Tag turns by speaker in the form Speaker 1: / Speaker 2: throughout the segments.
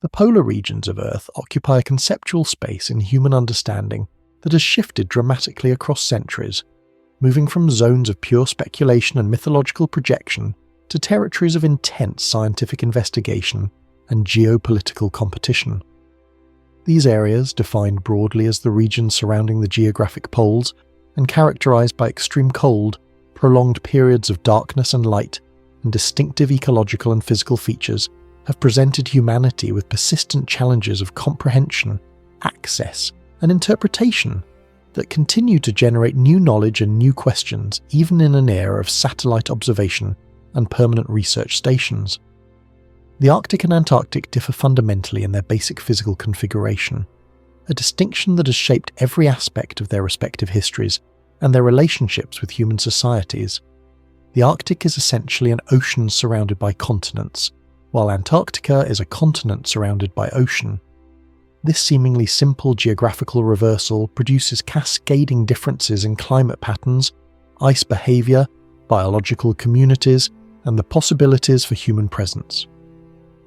Speaker 1: The polar regions of Earth occupy a conceptual space in human understanding that has shifted dramatically across centuries, moving from zones of pure speculation and mythological projection to territories of intense scientific investigation and geopolitical competition. These areas, defined broadly as the regions surrounding the geographic poles and characterized by extreme cold, prolonged periods of darkness and light, and distinctive ecological and physical features, have presented humanity with persistent challenges of comprehension, access, and interpretation that continue to generate new knowledge and new questions even in an era of satellite observation and permanent research stations. The Arctic and Antarctic differ fundamentally in their basic physical configuration, a distinction that has shaped every aspect of their respective histories and their relationships with human societies. The Arctic is essentially an ocean surrounded by continents, while Antarctica is a continent surrounded by ocean. This seemingly simple geographical reversal produces cascading differences in climate patterns, ice behaviour, biological communities, and the possibilities for human presence.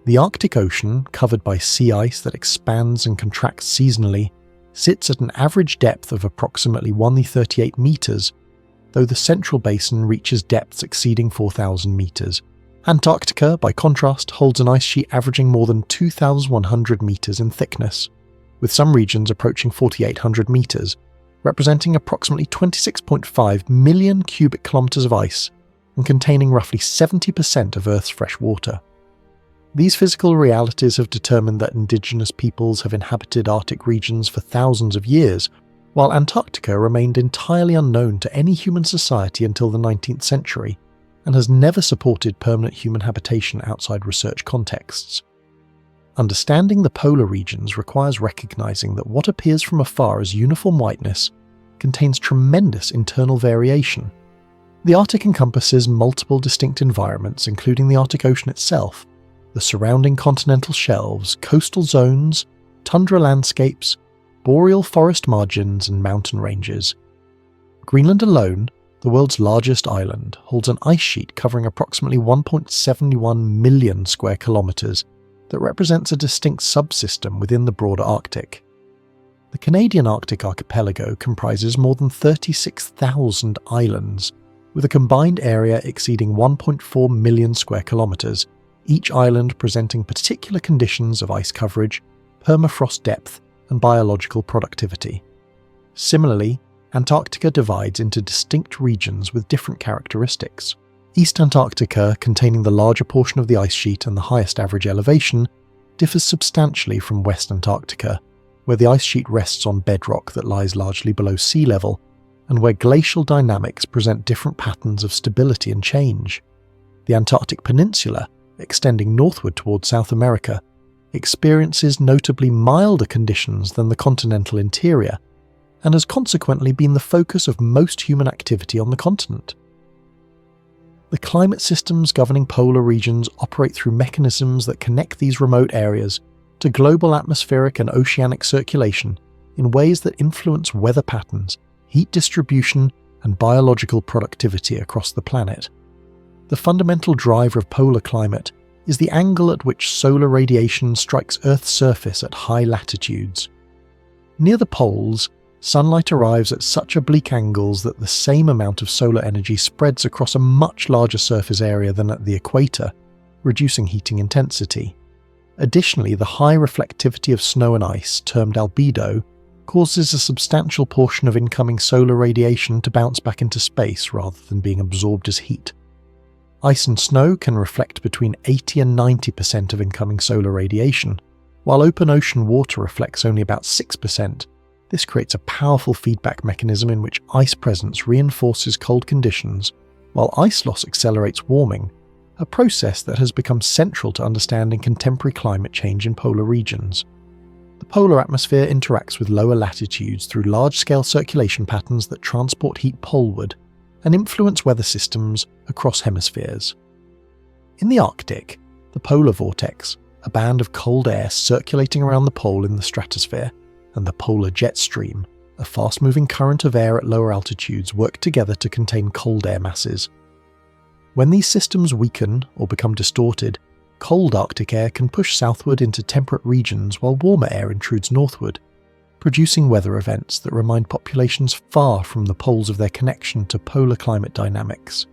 Speaker 1: The Arctic Ocean, covered by sea ice that expands and contracts seasonally, sits at an average depth of approximately 138 metres, though the central basin reaches depths exceeding 4,000 metres. Antarctica, by contrast, holds an ice sheet averaging more than 2,100 metres in thickness, with some regions approaching 4,800 metres, representing approximately 26.5 million cubic kilometres of ice and containing roughly 70% of Earth's fresh water. These physical realities have determined that indigenous peoples have inhabited Arctic regions for thousands of years, while Antarctica remained entirely unknown to any human society until the 19th century, and has never supported permanent human habitation outside research contexts. Understanding the polar regions requires recognizing that what appears from afar as uniform whiteness contains tremendous internal variation. The Arctic encompasses multiple distinct environments, including the Arctic Ocean itself, the surrounding continental shelves, coastal zones, tundra landscapes, boreal forest margins, and mountain ranges. Greenland alone, the world's largest island, holds an ice sheet covering approximately 1.71 million square kilometres that represents a distinct subsystem within the broader Arctic. The Canadian Arctic archipelago comprises more than 36,000 islands, with a combined area exceeding 1.4 million square kilometres, each island presenting particular conditions of ice coverage, permafrost depth, and biological productivity. Similarly, Antarctica divides into distinct regions with different characteristics. East Antarctica, containing the larger portion of the ice sheet and the highest average elevation, differs substantially from West Antarctica, where the ice sheet rests on bedrock that lies largely below sea level, and where glacial dynamics present different patterns of stability and change. The Antarctic Peninsula, extending northward towards South America, experiences notably milder conditions than the continental interior, and has consequently been the focus of most human activity on the continent. The climate systems governing polar regions operate through mechanisms that connect these remote areas to global atmospheric and oceanic circulation in ways that influence weather patterns, heat distribution, and biological productivity across the planet. The fundamental driver of polar climate is the angle at which solar radiation strikes Earth's surface at high latitudes. Near the poles, sunlight arrives at such oblique angles that the same amount of solar energy spreads across a much larger surface area than at the equator, reducing heating intensity. Additionally, the high reflectivity of snow and ice, termed albedo, causes a substantial portion of incoming solar radiation to bounce back into space rather than being absorbed as heat. Ice and snow can reflect between 80 and 90% of incoming solar radiation, while open ocean water reflects only about 6%. This creates a powerful feedback mechanism in which ice presence reinforces cold conditions, while ice loss accelerates warming, a process that has become central to understanding contemporary climate change in polar regions. The polar atmosphere interacts with lower latitudes through large-scale circulation patterns that transport heat poleward and influence weather systems across hemispheres. In the Arctic, the polar vortex, a band of cold air circulating around the pole in the stratosphere, and the polar jet stream, a fast-moving current of air at lower altitudes, work together to contain cold air masses. When these systems weaken or become distorted, cold Arctic air can push southward into temperate regions while warmer air intrudes northward, producing weather events that remind populations far from the poles of their connection to polar climate dynamics.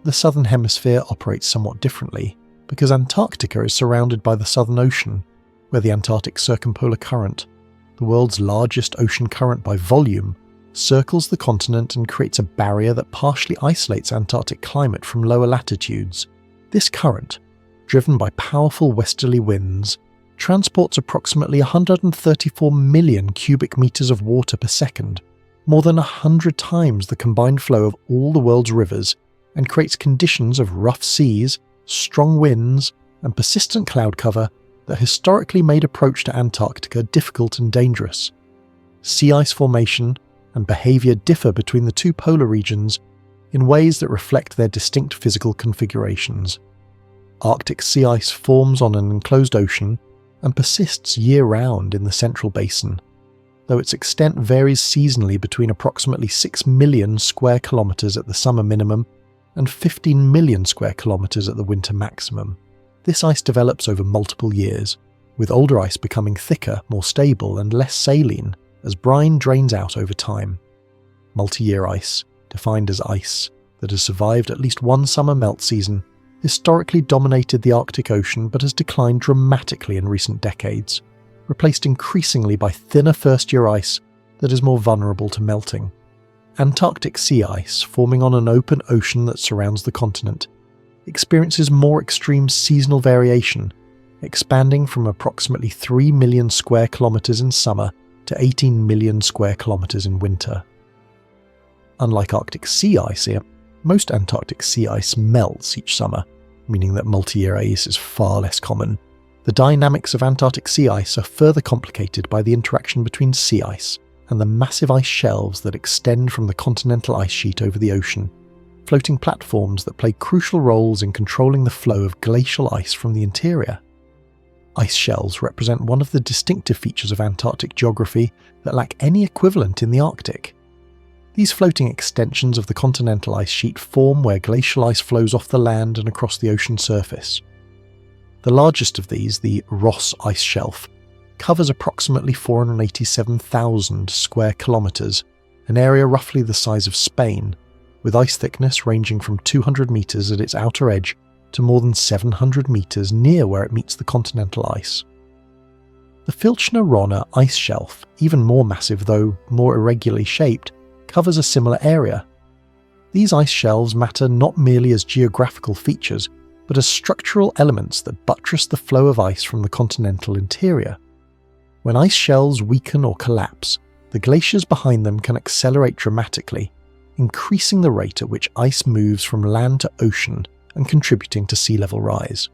Speaker 1: The southern hemisphere operates somewhat differently, because Antarctica is surrounded by the Southern Ocean, where the Antarctic Circumpolar Current, the world's largest ocean current by volume, circles the continent and creates a barrier that partially isolates Antarctic climate from lower latitudes. This current, driven by powerful westerly winds, transports approximately 134 million cubic meters of water per second, more than 100 times the combined flow of all the world's rivers, and creates conditions of rough seas, strong winds, and persistent cloud cover that historically made approach to Antarctica difficult and dangerous. Sea ice formation and behaviour differ between the two polar regions in ways that reflect their distinct physical configurations. Arctic sea ice forms on an enclosed ocean and persists year-round in the central basin, though its extent varies seasonally between approximately 6 million square kilometres at the summer minimum and 15 million square kilometres at the winter maximum. This ice develops over multiple years, with older ice becoming thicker, more stable, and less saline as brine drains out over time. Multi-year ice, defined as ice that has survived at least one summer melt season, historically dominated the Arctic Ocean but has declined dramatically in recent decades, replaced increasingly by thinner first-year ice that is more vulnerable to melting. Antarctic sea ice, forming on an open ocean that surrounds the continent, experiences more extreme seasonal variation, expanding from approximately 3 million square kilometres in summer to 18 million square kilometres in winter. Unlike Arctic sea ice here, most Antarctic sea ice melts each summer, meaning that multi-year ice is far less common. The dynamics of Antarctic sea ice are further complicated by the interaction between sea ice and the massive ice shelves that extend from the continental ice sheet over the ocean, floating platforms that play crucial roles in controlling the flow of glacial ice from the interior. Ice shelves represent one of the distinctive features of Antarctic geography that lack any equivalent in the Arctic. These floating extensions of the continental ice sheet form where glacial ice flows off the land and across the ocean surface. The largest of these, the Ross Ice Shelf, covers approximately 487,000 square kilometres, an area roughly the size of Spain, with ice thickness ranging from 200 metres at its outer edge to more than 700 metres near where it meets the continental ice. The Filchner-Ronne Ice Shelf, even more massive though more irregularly shaped, covers a similar area. These ice shelves matter not merely as geographical features, but as structural elements that buttress the flow of ice from the continental interior. When ice shelves weaken or collapse, the glaciers behind them can accelerate dramatically, increasing the rate at which ice moves from land to ocean and contributing to sea level rise.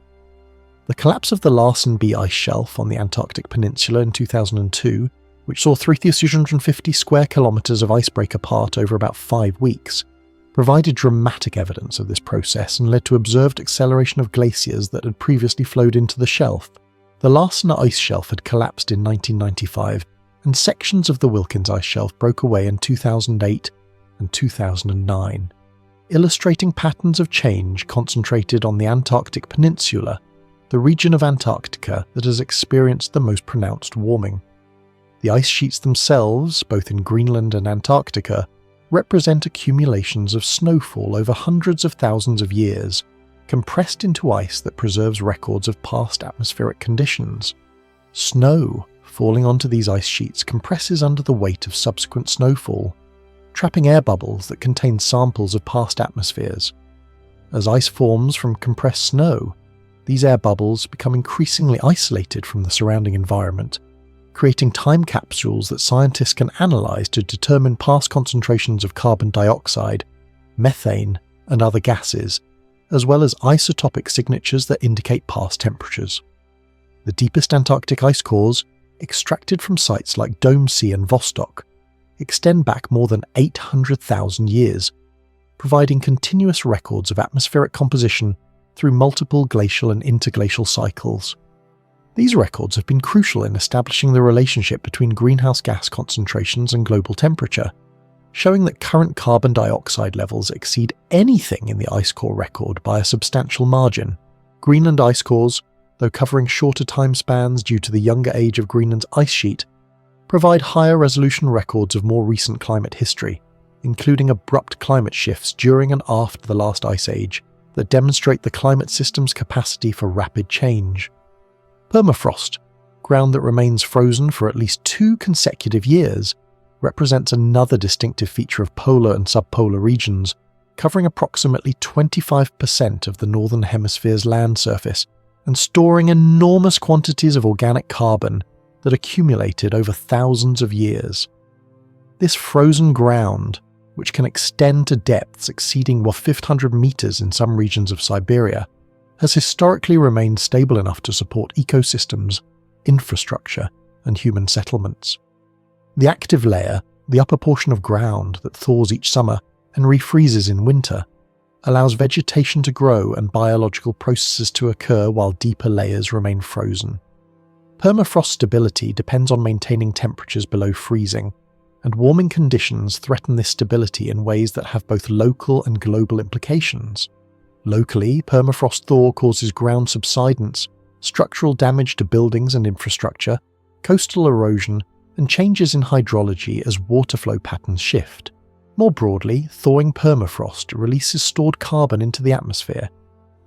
Speaker 1: The collapse of the Larsen B ice shelf on the Antarctic Peninsula in 2002, which saw 3,350 square kilometres of ice break apart over about 5 weeks, provided dramatic evidence of this process and led to observed acceleration of glaciers that had previously flowed into the shelf. The Larsen ice shelf had collapsed in 1995, and sections of the Wilkins ice shelf broke away in 2008 and 2009, illustrating patterns of change concentrated on the Antarctic Peninsula, the region of Antarctica that has experienced the most pronounced warming. The ice sheets themselves, both in Greenland and Antarctica, represent accumulations of snowfall over hundreds of thousands of years, compressed into ice that preserves records of past atmospheric conditions. Snow falling onto these ice sheets compresses under the weight of subsequent snowfall, trapping air bubbles that contain samples of past atmospheres. As ice forms from compressed snow, these air bubbles become increasingly isolated from the surrounding environment, creating time capsules that scientists can analyse to determine past concentrations of carbon dioxide, methane, and other gases, as well as isotopic signatures that indicate past temperatures. The deepest Antarctic ice cores, extracted from sites like Dome Sea and Vostok, extend back more than 800,000 years, providing continuous records of atmospheric composition through multiple glacial and interglacial cycles. These records have been crucial in establishing the relationship between greenhouse gas concentrations and global temperature, showing that current carbon dioxide levels exceed anything in the ice core record by a substantial margin, Greenland ice cores, though covering shorter time spans due to the younger age of Greenland's ice sheet, provide higher resolution records of more recent climate history, including abrupt climate shifts during and after the last ice age that demonstrate the climate system's capacity for rapid change. Permafrost, ground that remains frozen for at least 2 consecutive years, represents another distinctive feature of polar and subpolar regions, covering approximately 25% of the northern hemisphere's land surface and storing enormous quantities of organic carbon that accumulated over thousands of years. This frozen ground, which can extend to depths exceeding 1,500 meters in some regions of Siberia, has historically remained stable enough to support ecosystems, infrastructure, and human settlements. The active layer, the upper portion of ground that thaws each summer and refreezes in winter, allows vegetation to grow and biological processes to occur while deeper layers remain frozen. Permafrost stability depends on maintaining temperatures below freezing, and warming conditions threaten this stability in ways that have both local and global implications. Locally, permafrost thaw causes ground subsidence, structural damage to buildings and infrastructure, coastal erosion, and changes in hydrology as water flow patterns shift. More broadly, thawing permafrost releases stored carbon into the atmosphere,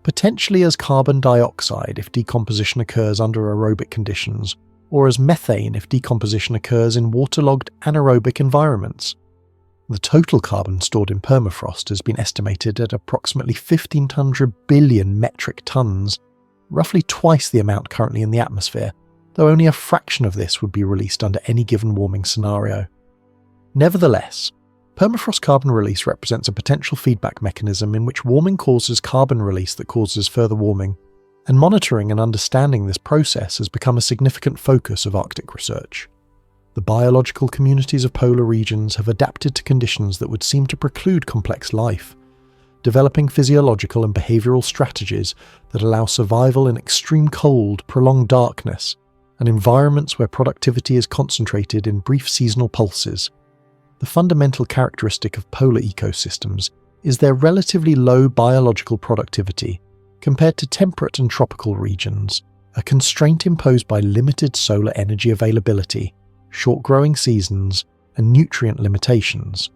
Speaker 1: potentially as carbon dioxide if decomposition occurs under aerobic conditions, or as methane if decomposition occurs in waterlogged anaerobic environments. The total carbon stored in permafrost has been estimated at approximately 1,500 billion metric tons, roughly twice the amount currently in the atmosphere, though only a fraction of this would be released under any given warming scenario. Nevertheless, permafrost carbon release represents a potential feedback mechanism in which warming causes carbon release that causes further warming, and monitoring and understanding this process has become a significant focus of Arctic research. The biological communities of polar regions have adapted to conditions that would seem to preclude complex life, developing physiological and behavioral strategies that allow survival in extreme cold, prolonged darkness, and environments where productivity is concentrated in brief seasonal pulses. The fundamental characteristic of polar ecosystems is their relatively low biological productivity compared to temperate and tropical regions, a constraint imposed by limited solar energy availability, short growing seasons, and nutrient limitations.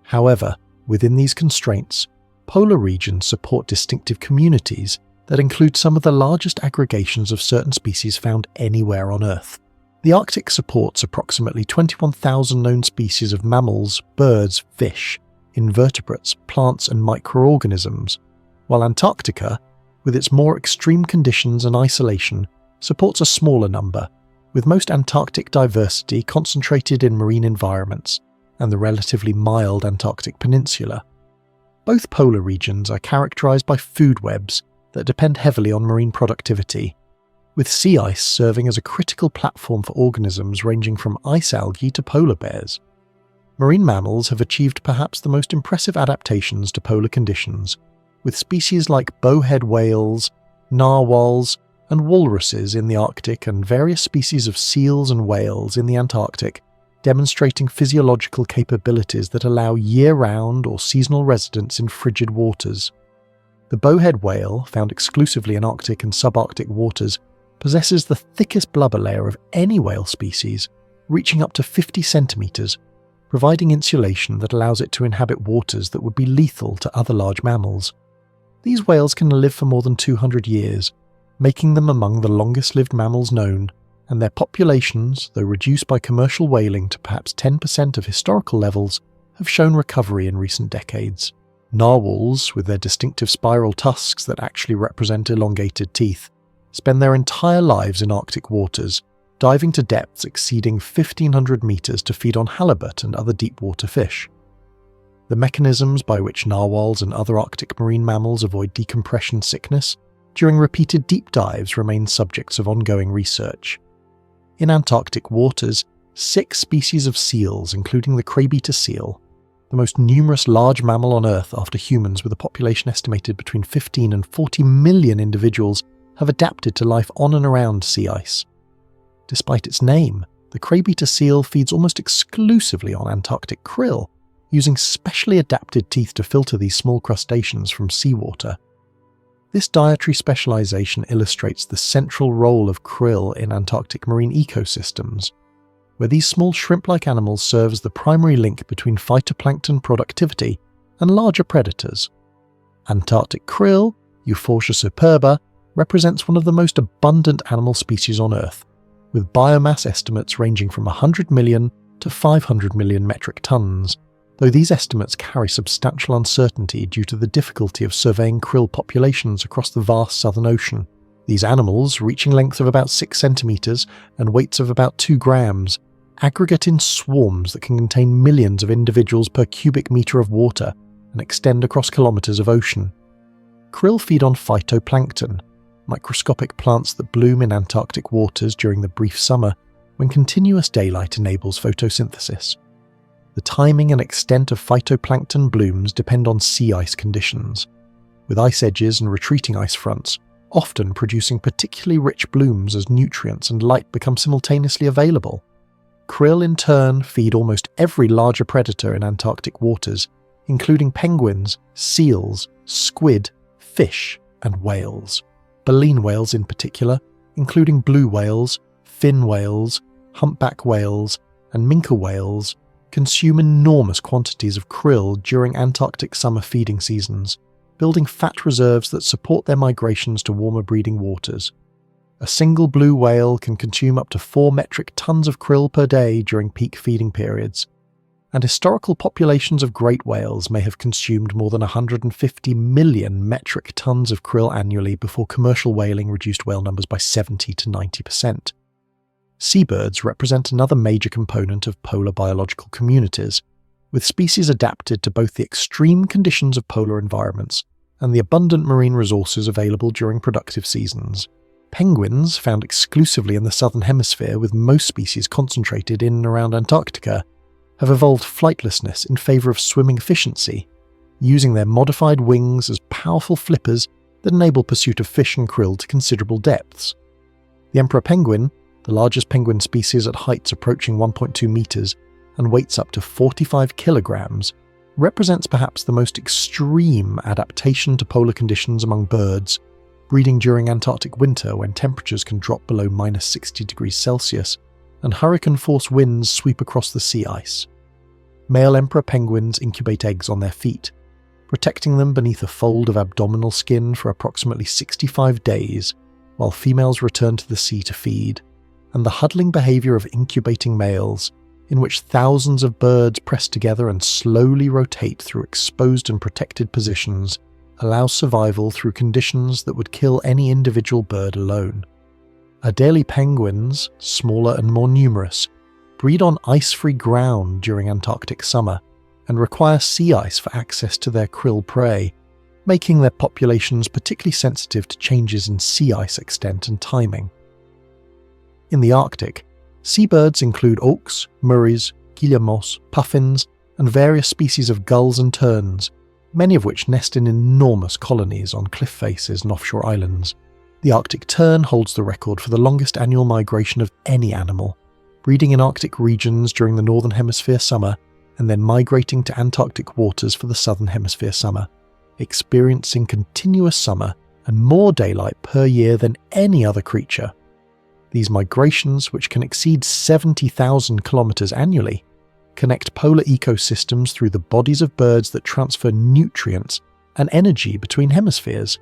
Speaker 1: However, within these constraints, polar regions support distinctive communities that include some of the largest aggregations of certain species found anywhere on Earth. The Arctic supports approximately 21,000 known species of mammals, birds, fish, invertebrates, plants, and microorganisms, while Antarctica, with its more extreme conditions and isolation, supports a smaller number, with most Antarctic diversity concentrated in marine environments and the relatively mild Antarctic Peninsula. Both polar regions are characterized by food webs that depend heavily on marine productivity, with sea ice serving as a critical platform for organisms ranging from ice algae to polar bears. Marine mammals have achieved perhaps the most impressive adaptations to polar conditions, with species like bowhead whales, narwhals, and walruses in the Arctic and various species of seals and whales in the Antarctic, demonstrating physiological capabilities that allow year-round or seasonal residence in frigid waters. The bowhead whale, found exclusively in Arctic and subarctic waters, possesses the thickest blubber layer of any whale species, reaching up to 50 centimeters, providing insulation that allows it to inhabit waters that would be lethal to other large mammals. These whales can live for more than 200 years, making them among the longest-lived mammals known, and their populations, though reduced by commercial whaling to perhaps 10% of historical levels, have shown recovery in recent decades. Narwhals, with their distinctive spiral tusks that actually represent elongated teeth, spend their entire lives in Arctic waters, diving to depths exceeding 1,500 meters to feed on halibut and other deep-water fish. The mechanisms by which narwhals and other Arctic marine mammals avoid decompression sickness during repeated deep dives remain subjects of ongoing research. In Antarctic waters, 6 species of seals, including the craybeater seal, the most numerous large mammal on Earth after humans with a population estimated between 15 and 40 million individuals, have adapted to life on and around sea ice. Despite its name, the craybeater seal feeds almost exclusively on Antarctic krill, using specially adapted teeth to filter these small crustaceans from seawater. This dietary specialization illustrates the central role of krill in Antarctic marine ecosystems, where these small shrimp-like animals serve as the primary link between phytoplankton productivity and larger predators. Antarctic krill, Euphorbia superba, represents one of the most abundant animal species on Earth, with biomass estimates ranging from 100 million to 500 million metric tons, though these estimates carry substantial uncertainty due to the difficulty of surveying krill populations across the vast Southern Ocean. These animals, reaching lengths of about 6 centimeters and weights of about 2 grams, aggregate in swarms that can contain millions of individuals per cubic meter of water and extend across kilometers of ocean. Krill feed on phytoplankton, microscopic plants that bloom in Antarctic waters during the brief summer when continuous daylight enables photosynthesis. The timing and extent of phytoplankton blooms depend on sea ice conditions, with ice edges and retreating ice fronts often producing particularly rich blooms as nutrients and light become simultaneously available. Krill in turn feed almost every larger predator in Antarctic waters, including penguins, seals, squid, fish, and whales. Baleen whales in particular, including blue whales, fin whales, humpback whales, and minke whales, consume enormous quantities of krill during Antarctic summer feeding seasons, building fat reserves that support their migrations to warmer breeding waters. A single blue whale can consume up to 4 metric tons of krill per day during peak feeding periods, and historical populations of great whales may have consumed more than 150 million metric tons of krill annually before commercial whaling reduced whale numbers by 70 to 90%. Seabirds represent another major component of polar biological communities, with species adapted to both the extreme conditions of polar environments and the abundant marine resources available during productive seasons. Penguins, found exclusively in the southern hemisphere with most species concentrated in and around Antarctica, have evolved flightlessness in favour of swimming efficiency, using their modified wings as powerful flippers that enable pursuit of fish and krill to considerable depths. The emperor penguin, the largest penguin species at heights approaching 1.2 meters and weights up to 45 kilograms, represents perhaps the most extreme adaptation to polar conditions among birds, breeding during Antarctic winter when temperatures can drop below -60 degrees Celsius and hurricane-force winds sweep across the sea ice. Male emperor penguins incubate eggs on their feet, protecting them beneath a fold of abdominal skin for approximately 65 days, while females return to the sea to feed, and the huddling behaviour of incubating males, in which thousands of birds press together and slowly rotate through exposed and protected positions, allows survival through conditions that would kill any individual bird alone. Adelie penguins, smaller and more numerous, breed on ice-free ground during Antarctic summer and require sea ice for access to their krill prey, making their populations particularly sensitive to changes in sea ice extent and timing. In the Arctic, seabirds include auks, murreys, guillemots, puffins, and various species of gulls and terns, many of which nest in enormous colonies on cliff faces and offshore islands. The Arctic tern holds the record for the longest annual migration of any animal, breeding in Arctic regions during the Northern Hemisphere summer and then migrating to Antarctic waters for the Southern Hemisphere summer, experiencing continuous summer and more daylight per year than any other creature. These migrations, which can exceed 70,000 kilometers annually, connect polar ecosystems through the bodies of birds that transfer nutrients and energy between hemispheres.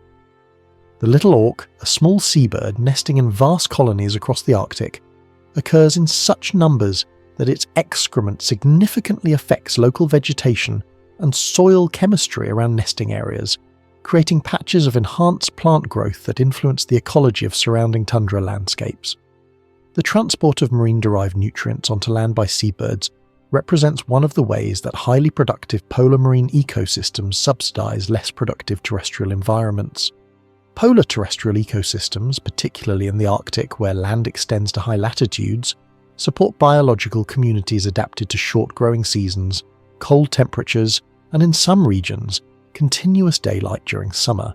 Speaker 1: The little auk, a small seabird nesting in vast colonies across the Arctic, occurs in such numbers that its excrement significantly affects local vegetation and soil chemistry around nesting areas, creating patches of enhanced plant growth that influence the ecology of surrounding tundra landscapes. The transport of marine-derived nutrients onto land by seabirds represents one of the ways that highly productive polar marine ecosystems subsidize less productive terrestrial environments. Polar terrestrial ecosystems, particularly in the Arctic where land extends to high latitudes, support biological communities adapted to short growing seasons, cold temperatures, and in some regions, continuous daylight during summer.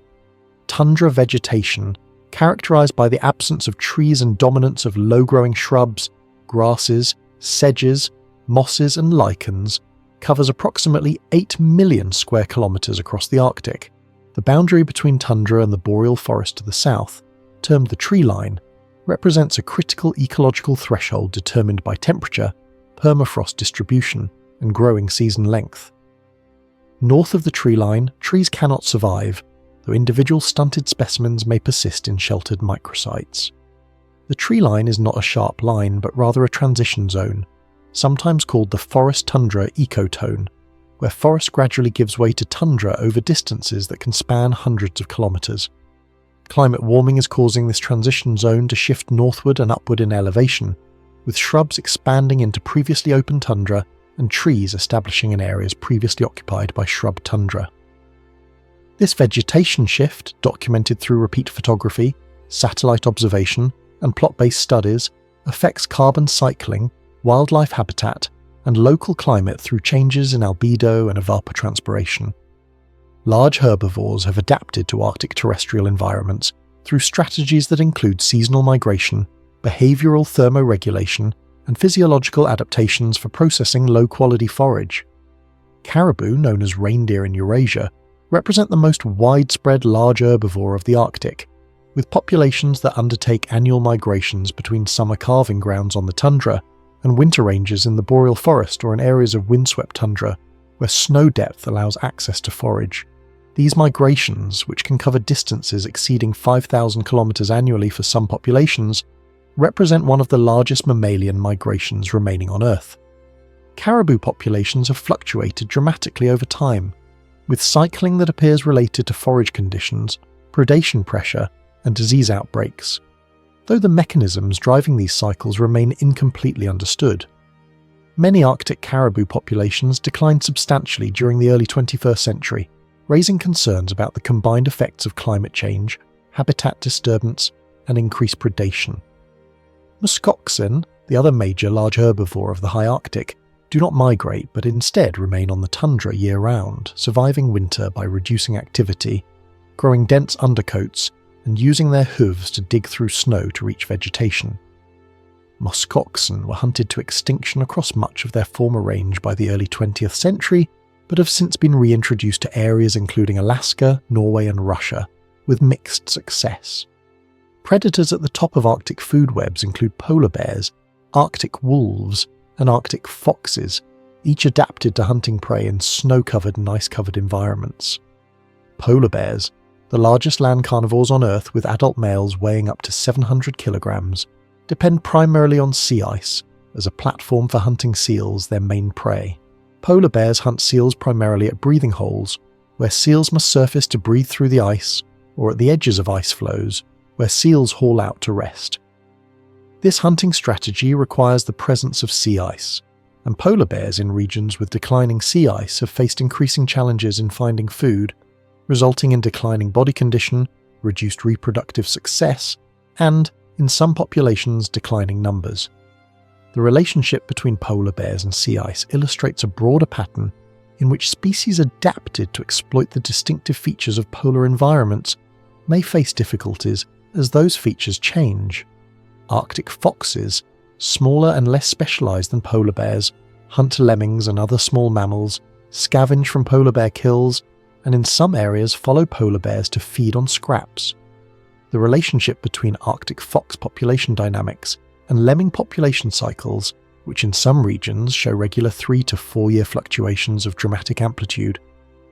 Speaker 1: Tundra vegetation, characterized by the absence of trees and dominance of low-growing shrubs, grasses, sedges, mosses and lichens, covers approximately 8 million square kilometers across the Arctic, The boundary between tundra and the boreal forest to the south, termed the tree line, represents a critical ecological threshold determined by temperature, permafrost distribution, and growing season length. North of the tree line, trees cannot survive, though individual stunted specimens may persist in sheltered microsites. The tree line is not a sharp line, but rather a transition zone, sometimes called the forest-tundra ecotone, where forest gradually gives way to tundra over distances that can span hundreds of kilometres. Climate warming is causing this transition zone to shift northward and upward in elevation, with shrubs expanding into previously open tundra and trees establishing in areas previously occupied by shrub tundra. This vegetation shift, documented through repeat photography, satellite observation, and plot-based studies, affects carbon cycling, wildlife habitat, and local climate through changes in albedo and evapotranspiration. Large herbivores have adapted to Arctic terrestrial environments through strategies that include seasonal migration, behavioural thermoregulation, and physiological adaptations for processing low-quality forage. Caribou, known as reindeer in Eurasia, represent the most widespread large herbivore of the Arctic, with populations that undertake annual migrations between summer calving grounds on the tundra and winter ranges in the boreal forest or in areas of windswept tundra, where snow depth allows access to forage. These migrations, which can cover distances exceeding 5,000 kilometres annually for some populations, represent one of the largest mammalian migrations remaining on Earth. Caribou populations have fluctuated dramatically over time, with cycling that appears related to forage conditions, predation pressure, and disease outbreaks, though the mechanisms driving these cycles remain incompletely understood. Many Arctic caribou populations declined substantially during the early 21st century, raising concerns about the combined effects of climate change, habitat disturbance, and increased predation. Muskoxen, the other major large herbivore of the high Arctic, do not migrate but instead remain on the tundra year-round, surviving winter by reducing activity, growing dense undercoats, and using their hooves to dig through snow to reach vegetation. Muskoxen were hunted to extinction across much of their former range by the early 20th century, but have since been reintroduced to areas including Alaska, Norway and Russia, with mixed success. Predators at the top of Arctic food webs include polar bears, Arctic wolves, and Arctic foxes, each adapted to hunting prey in snow-covered and ice-covered environments. Polar bears, the largest land carnivores on Earth with adult males weighing up to 700 kilograms, depend primarily on sea ice as a platform for hunting seals, their main prey. Polar bears hunt seals primarily at breathing holes, where seals must surface to breathe through the ice, or at the edges of ice floes, where seals haul out to rest. This hunting strategy requires the presence of sea ice, and polar bears in regions with declining sea ice have faced increasing challenges in finding food, resulting in declining body condition, reduced reproductive success, and, in some populations, declining numbers. The relationship between polar bears and sea ice illustrates a broader pattern in which species adapted to exploit the distinctive features of polar environments may face difficulties as those features change. Arctic foxes, smaller and less specialised than polar bears, hunt lemmings and other small mammals, scavenge from polar bear kills, and in some areas follow polar bears to feed on scraps. The relationship between Arctic fox population dynamics and lemming population cycles, which in some regions show regular 3 to 4 year fluctuations of dramatic amplitude,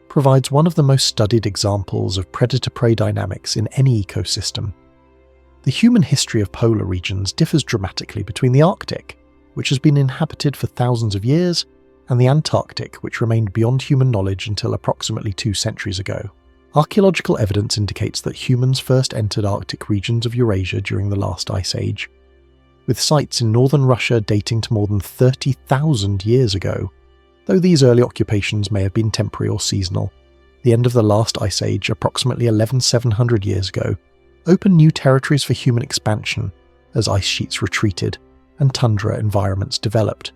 Speaker 1: provides one of the most studied examples of predator-prey dynamics in any ecosystem. The human history of polar regions differs dramatically between the Arctic, which has been inhabited for thousands of years, and the Antarctic, which remained beyond human knowledge until approximately 2 centuries ago. Archaeological evidence indicates that humans first entered Arctic regions of Eurasia during the last ice age, with sites in northern Russia dating to more than 30,000 years ago. Though these early occupations may have been temporary or seasonal, the end of the last ice age, approximately 11,700 years ago, opened new territories for human expansion as ice sheets retreated and tundra environments developed.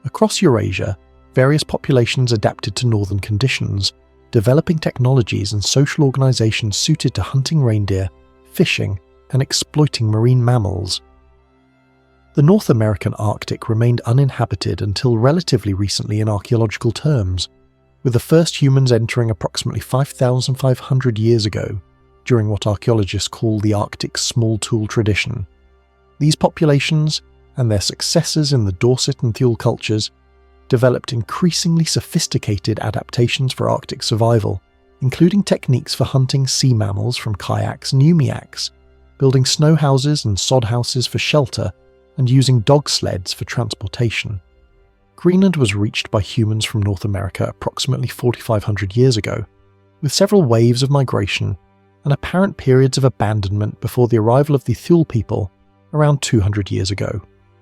Speaker 1: Across Eurasia, various populations adapted to northern conditions, developing technologies and social organizations suited to hunting reindeer, fishing, and exploiting marine mammals. The North American Arctic remained uninhabited until relatively recently in archaeological terms. with the first humans entering approximately 5,500 years ago during what archaeologists call the Arctic small tool tradition. These populations, and their successors in the Dorset and Thule cultures, developed increasingly sophisticated adaptations for Arctic survival, including techniques for hunting sea mammals from kayaks and umiaks, building snow houses and sod houses for shelter, and using dog sleds for transportation. Greenland was reached by humans from North America approximately 4,500 years ago, with several waves of migration and apparent periods of abandonment before the arrival of the Thule people around 200 years ago.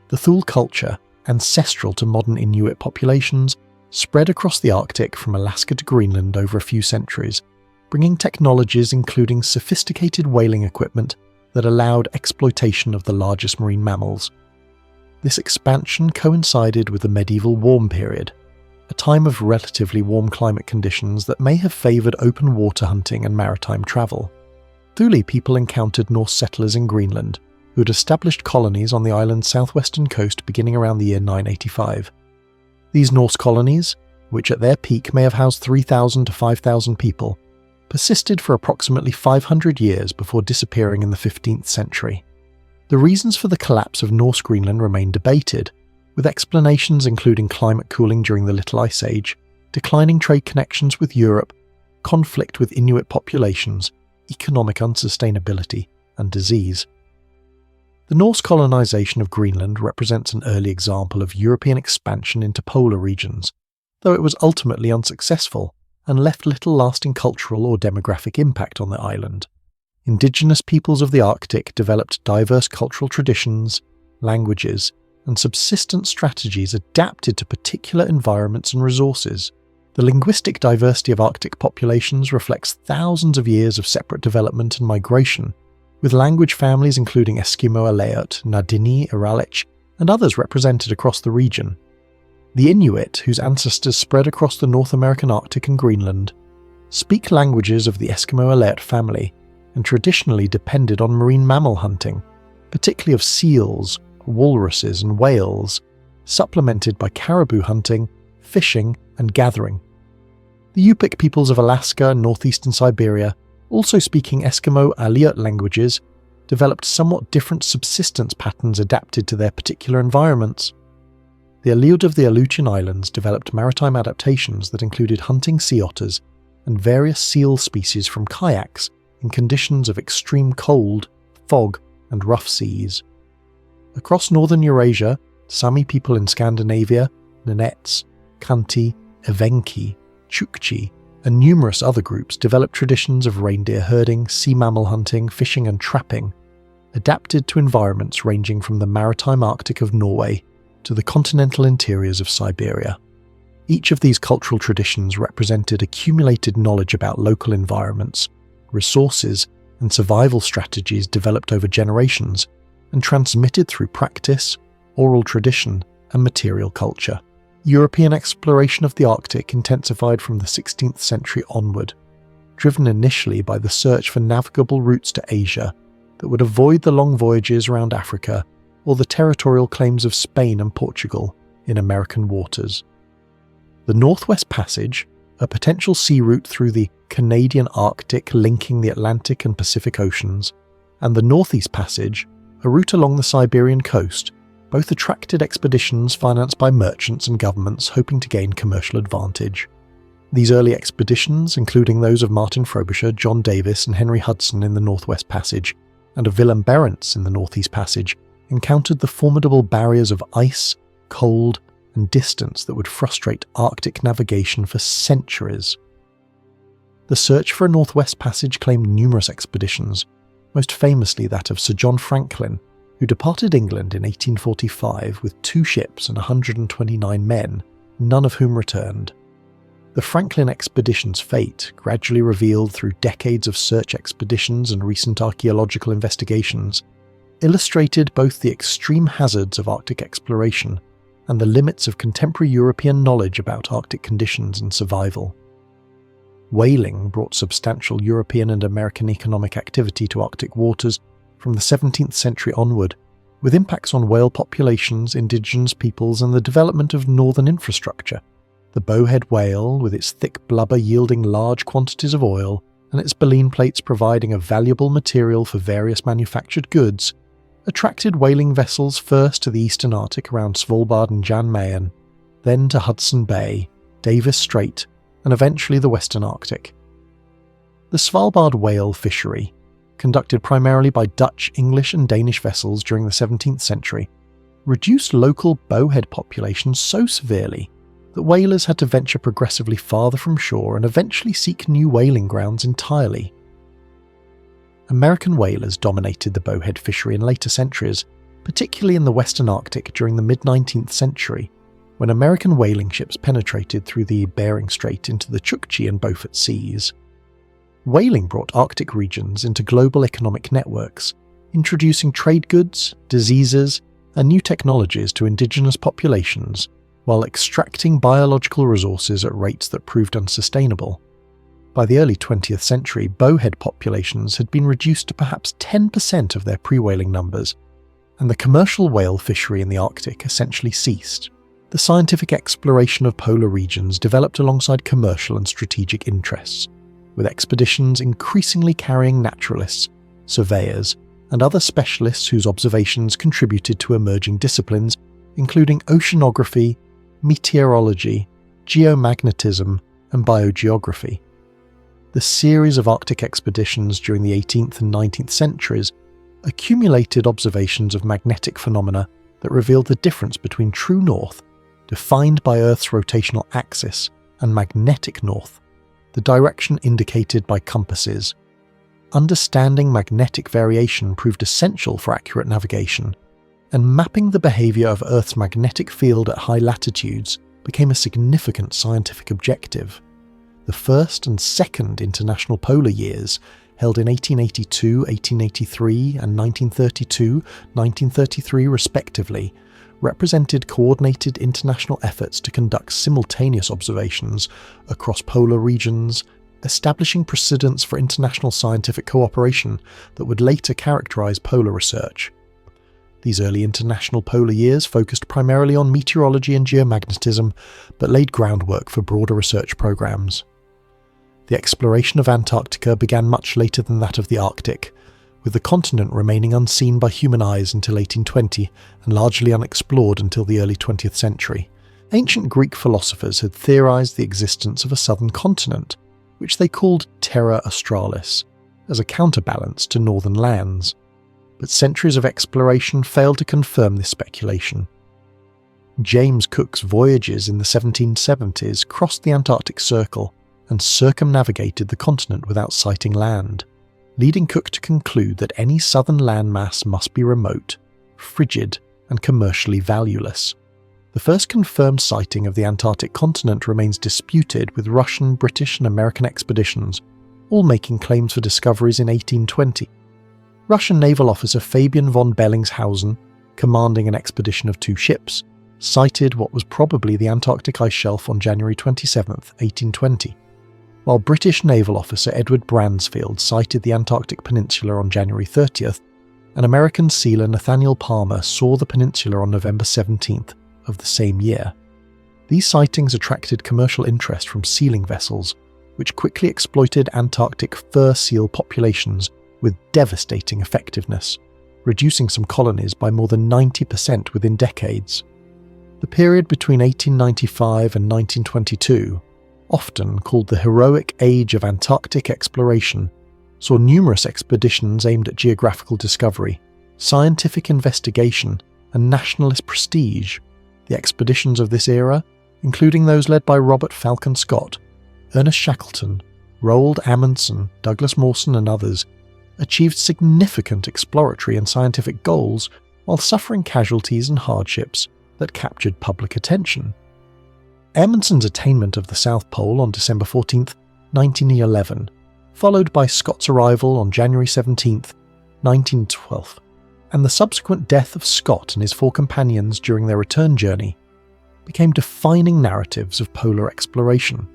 Speaker 1: The Thule culture, ancestral to modern Inuit populations, spread across the Arctic from Alaska to Greenland over a few centuries, bringing technologies including sophisticated whaling equipment that allowed exploitation of the largest marine mammals. This expansion coincided with the medieval warm period, a time of relatively warm climate conditions that may have favoured open water hunting and maritime travel. Thule people encountered Norse settlers in Greenland, who had established colonies on the island's southwestern coast beginning around the year 985. These Norse colonies, which at their peak may have housed 3,000 to 5,000 people, persisted for approximately 500 years before disappearing in the 15th century. The reasons for the collapse of Norse Greenland remain debated, with explanations including climate cooling during the Little Ice Age, declining trade connections with Europe, conflict with Inuit populations, economic unsustainability, and disease. The Norse colonization of Greenland represents an early example of European expansion into polar regions, though it was ultimately unsuccessful and left little lasting cultural or demographic impact on the island. Indigenous peoples of the Arctic developed diverse cultural traditions, languages, and subsistence strategies adapted to particular environments and resources. The linguistic diversity of Arctic populations reflects thousands of years of separate development and migration, with language families including Eskimo Aleut, Nadini, Iralich, and others represented across the region. The Inuit, whose ancestors spread across the North American Arctic and Greenland, speak languages of the Eskimo Aleut family and traditionally depended on marine mammal hunting, particularly of seals, walruses, and whales, supplemented by caribou hunting, fishing, and gathering. The Yupik peoples of Alaska and northeastern Siberia, also speaking Eskimo Aleut languages, developed somewhat different subsistence patterns adapted to their particular environments. The Aleut of the Aleutian Islands developed maritime adaptations that included hunting sea otters and various seal species from kayaks in conditions of extreme cold, fog, and rough seas. Across northern Eurasia, Sami people in Scandinavia, Nenets, Khanty, Evenki, Chukchi, and numerous other groups developed traditions of reindeer herding, sea mammal hunting, fishing, and trapping, adapted to environments ranging from the maritime Arctic of Norway to the continental interiors of Siberia. Each of these cultural traditions represented accumulated knowledge about local environments, resources, and survival strategies developed over generations and transmitted through practice, oral tradition, and material culture. European exploration of the Arctic intensified from the 16th century onward, driven initially by the search for navigable routes to Asia that would avoid the long voyages around Africa or the territorial claims of Spain and Portugal in American waters. The Northwest Passage, a potential sea route through the Canadian Arctic linking the Atlantic and Pacific Oceans, and the Northeast Passage, a route along the Siberian coast, both attracted expeditions financed by merchants and governments hoping to gain commercial advantage. These early expeditions, including those of Martin Frobisher, John Davis, and Henry Hudson in the Northwest Passage, and of Willem Barents in the Northeast Passage, encountered the formidable barriers of ice, cold, and distance that would frustrate Arctic navigation for centuries. The search for a Northwest Passage claimed numerous expeditions, most famously that of Sir John Franklin, who departed England in 1845 with 2 ships and 129 men, none of whom returned. The Franklin expedition's fate, gradually revealed through decades of search expeditions and recent archaeological investigations, illustrated both the extreme hazards of Arctic exploration and the limits of contemporary European knowledge about Arctic conditions and survival. Whaling brought substantial European and American economic activity to Arctic waters from the 17th century onward, with impacts on whale populations, indigenous peoples, and the development of northern infrastructure. The bowhead whale, with its thick blubber yielding large quantities of oil and its baleen plates providing a valuable material for various manufactured goods, attracted whaling vessels first to the eastern Arctic around Svalbard and Jan Mayen, then to Hudson Bay, Davis Strait, and eventually the western Arctic. The Svalbard whale fishery, conducted primarily by Dutch, English and Danish vessels during the 17th century, reduced local bowhead populations so severely that whalers had to venture progressively farther from shore and eventually seek new whaling grounds entirely. American whalers dominated the bowhead fishery in later centuries, particularly in the western Arctic during the mid-19th century, when American whaling ships penetrated through the Bering Strait into the Chukchi and Beaufort Seas. Whaling brought Arctic regions into global economic networks, introducing trade goods, diseases, and new technologies to indigenous populations, while extracting biological resources at rates that proved unsustainable. By the early 20th century, bowhead populations had been reduced to perhaps 10% of their pre-whaling numbers, and the commercial whale fishery in the Arctic essentially ceased. The scientific exploration of polar regions developed alongside commercial and strategic interests, with expeditions increasingly carrying naturalists, surveyors, and other specialists whose observations contributed to emerging disciplines, including oceanography, meteorology, geomagnetism, and biogeography. The series of Arctic expeditions during the 18th and 19th centuries accumulated observations of magnetic phenomena that revealed the difference between true north, defined by Earth's rotational axis, and magnetic north, the direction indicated by compasses. Understanding magnetic variation proved essential for accurate navigation, and mapping the behaviour of Earth's magnetic field at high latitudes became a significant scientific objective. The first and second International Polar Years, held in 1882, 1883 and 1932-1933 respectively, represented coordinated international efforts to conduct simultaneous observations across polar regions, establishing precedents for international scientific cooperation that would later characterise polar research. These early international polar years focused primarily on meteorology and geomagnetism, but laid groundwork for broader research programs. The exploration of Antarctica began much later than that of the Arctic, with the continent remaining unseen by human eyes until 1820 and largely unexplored until the early 20th century. Ancient Greek philosophers had theorized the existence of a southern continent, which they called Terra Australis, as a counterbalance to northern lands. But centuries of exploration failed to confirm this speculation. James Cook's voyages in the 1770s crossed the Antarctic Circle and circumnavigated the continent without sighting land, leading Cook to conclude that any southern landmass must be remote, frigid, and commercially valueless. The first confirmed sighting of the Antarctic continent remains disputed, with Russian, British, and American expeditions all making claims for discoveries in 1820. Russian naval officer Fabian von Bellingshausen, commanding an expedition of 2 ships, sighted what was probably the Antarctic ice shelf on January 27, 1820, while British naval officer Edward Bransfield sighted the Antarctic Peninsula on January 30th, and American sealer Nathaniel Palmer saw the peninsula on November 17th of the same year. These sightings attracted commercial interest from sealing vessels, which quickly exploited Antarctic fur seal populations with devastating effectiveness, reducing some colonies by more than 90% within decades. The period between 1895 and 1922, often called the heroic age of Antarctic exploration, saw numerous expeditions aimed at geographical discovery, scientific investigation, and nationalist prestige. The expeditions of this era, including those led by Robert Falcon Scott, Ernest Shackleton, Roald Amundsen, Douglas Mawson, and others, achieved significant exploratory and scientific goals while suffering casualties and hardships that captured public attention. Amundsen's attainment of the South Pole on December 14, 1911, followed by Scott's arrival on January 17, 1912, and the subsequent death of Scott and his 4 companions during their return journey, became defining narratives of polar exploration.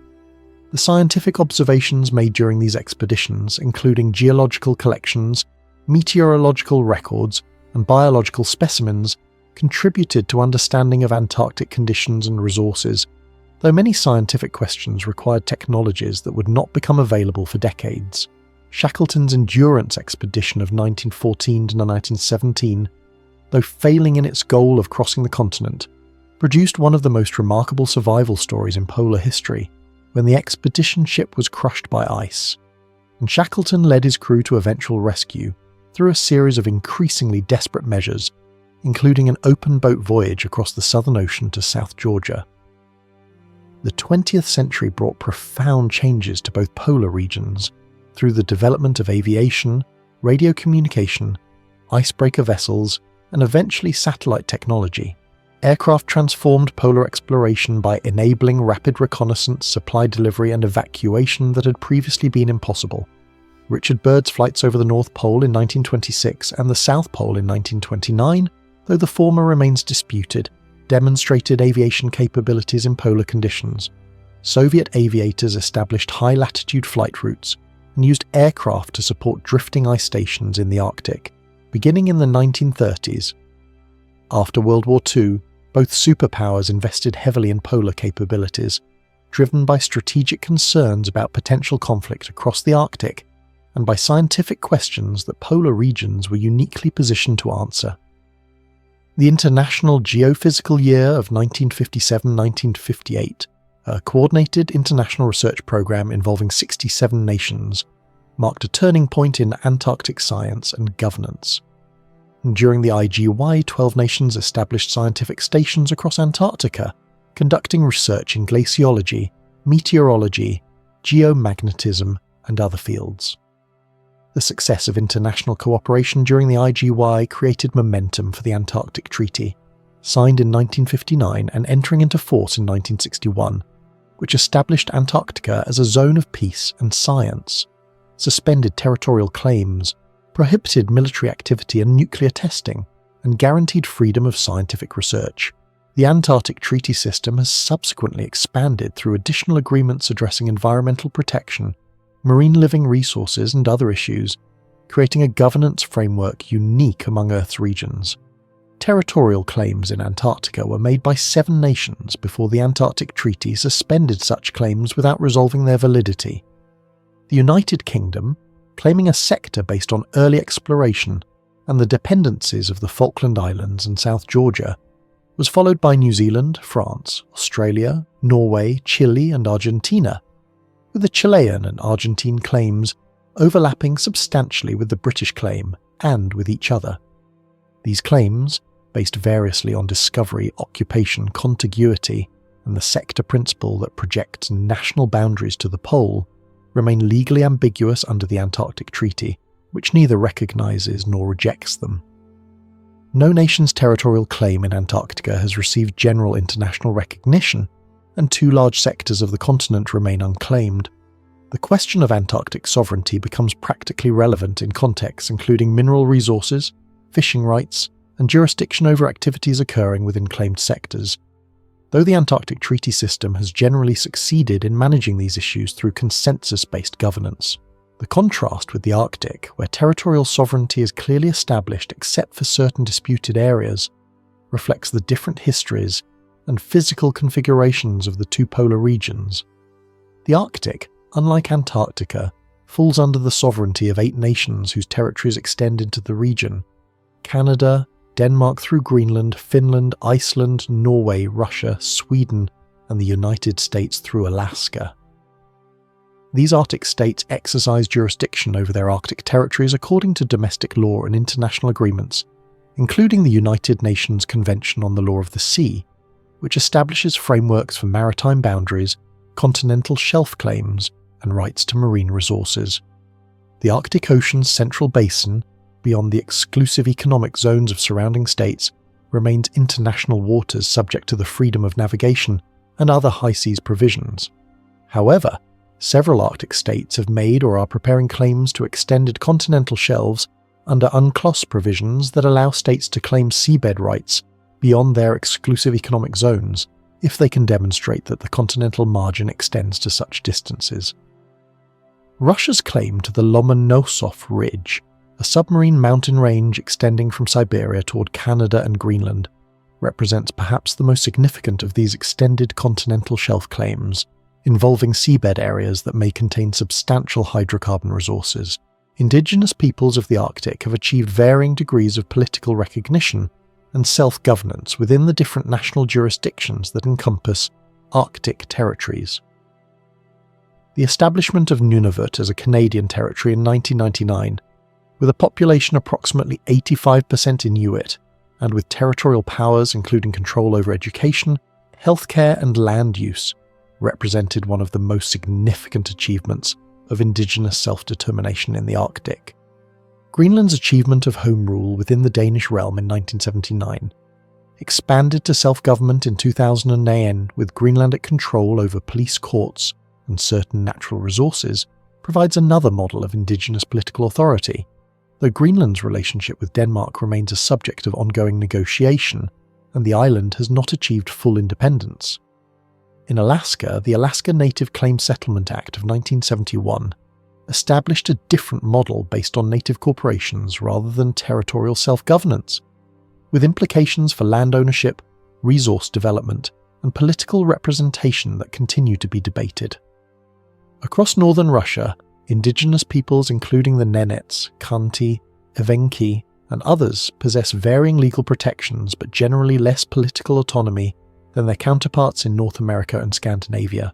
Speaker 1: The scientific observations made during these expeditions, including geological collections, meteorological records, and biological specimens, contributed to understanding of Antarctic conditions and resources Though many scientific questions required technologies that would not become available for decades, Shackleton's Endurance expedition of 1914 to 1917, though failing in its goal of crossing the continent, produced one of the most remarkable survival stories in polar history, when the expedition ship was crushed by ice, and Shackleton led his crew to eventual rescue through a series of increasingly desperate measures, including an open boat voyage across the Southern Ocean to South Georgia. The 20th century brought profound changes to both polar regions through the development of aviation, radio communication, icebreaker vessels, and eventually satellite technology. Aircraft transformed polar exploration by enabling rapid reconnaissance, supply delivery, and evacuation that had previously been impossible. Richard Byrd's flights over the North Pole in 1926 and the South Pole in 1929, though the former remains disputed, demonstrated aviation capabilities in polar conditions. Soviet aviators established high-latitude flight routes and used aircraft to support drifting ice stations in the Arctic, beginning in the 1930s. After World War II, both superpowers invested heavily in polar capabilities, driven by strategic concerns about potential conflict across the Arctic and by scientific questions that polar regions were uniquely positioned to answer. The International Geophysical Year of 1957-1958, a coordinated international research program involving 67 nations, marked a turning point in Antarctic science and governance. During the IGY, 12 nations established scientific stations across Antarctica, conducting research in glaciology, meteorology, geomagnetism, and other fields. The success of international cooperation during the IGY created momentum for the Antarctic Treaty, signed in 1959 and entering into force in 1961, which established Antarctica as a zone of peace and science, suspended territorial claims, prohibited military activity and nuclear testing, and guaranteed freedom of scientific research. The Antarctic Treaty System has subsequently expanded through additional agreements addressing environmental protection, marine living resources, and other issues, creating a governance framework unique among Earth's regions. Territorial claims in Antarctica were made by 7 nations before the Antarctic Treaty suspended such claims without resolving their validity. The United Kingdom, claiming a sector based on early exploration and the dependencies of the Falkland Islands and South Georgia, was followed by New Zealand, France, Australia, Norway, Chile, and Argentina, with the Chilean and Argentine claims overlapping substantially with the British claim and with each other. These claims, based variously on discovery, occupation, contiguity, and the sector principle that projects national boundaries to the pole, remain legally ambiguous under the Antarctic Treaty, which neither recognises nor rejects them. No nation's territorial claim in Antarctica has received general international recognition, and 2 large sectors of the continent remain unclaimed. The question of Antarctic sovereignty becomes practically relevant in contexts including mineral resources, fishing rights, and jurisdiction over activities occurring within claimed sectors. Though the Antarctic Treaty System has generally succeeded in managing these issues through consensus-based governance, the contrast with the Arctic, where territorial sovereignty is clearly established except for certain disputed areas, reflects the different histories and physical configurations of the 2 polar regions. The Arctic, unlike Antarctica, falls under the sovereignty of 8 nations whose territories extend into the region: Canada, Denmark through Greenland, Finland, Iceland, Norway, Russia, Sweden, and the United States through Alaska. These Arctic states exercise jurisdiction over their Arctic territories according to domestic law and international agreements, including the United Nations Convention on the Law of the Sea, which establishes frameworks for maritime boundaries, continental shelf claims, and rights to marine resources. The Arctic Ocean's central basin, beyond the exclusive economic zones of surrounding states, remains international waters subject to the freedom of navigation and other high seas provisions. However, several Arctic states have made or are preparing claims to extended continental shelves under UNCLOS provisions that allow states to claim seabed rights beyond their exclusive economic zones if they can demonstrate that the continental margin extends to such distances. Russia's claim to the Lomonosov Ridge, a submarine mountain range extending from Siberia toward Canada and Greenland, represents perhaps the most significant of these extended continental shelf claims, involving seabed areas that may contain substantial hydrocarbon resources. Indigenous peoples of the Arctic have achieved varying degrees of political recognition and self-governance within the different national jurisdictions that encompass Arctic territories. The establishment of Nunavut as a Canadian territory in 1999, with a population approximately 85% Inuit, and with territorial powers including control over education, healthcare and land use, represented one of the most significant achievements of Indigenous self-determination in the Arctic. Greenland's achievement of home rule within the Danish realm in 1979 expanded to self-government in 2009 with Greenlandic control over police courts and certain natural resources provides another model of Indigenous political authority, though Greenland's relationship with Denmark remains a subject of ongoing negotiation and the island has not achieved full independence. In Alaska, the Alaska Native Claims Settlement Act of 1971 established a different model based on native corporations rather than territorial self-governance, with implications for land ownership, resource development, and political representation that continue to be debated. Across northern Russia, indigenous peoples including the Nenets, Khanty, Evenki, and others possess varying legal protections but generally less political autonomy than their counterparts in North America and Scandinavia.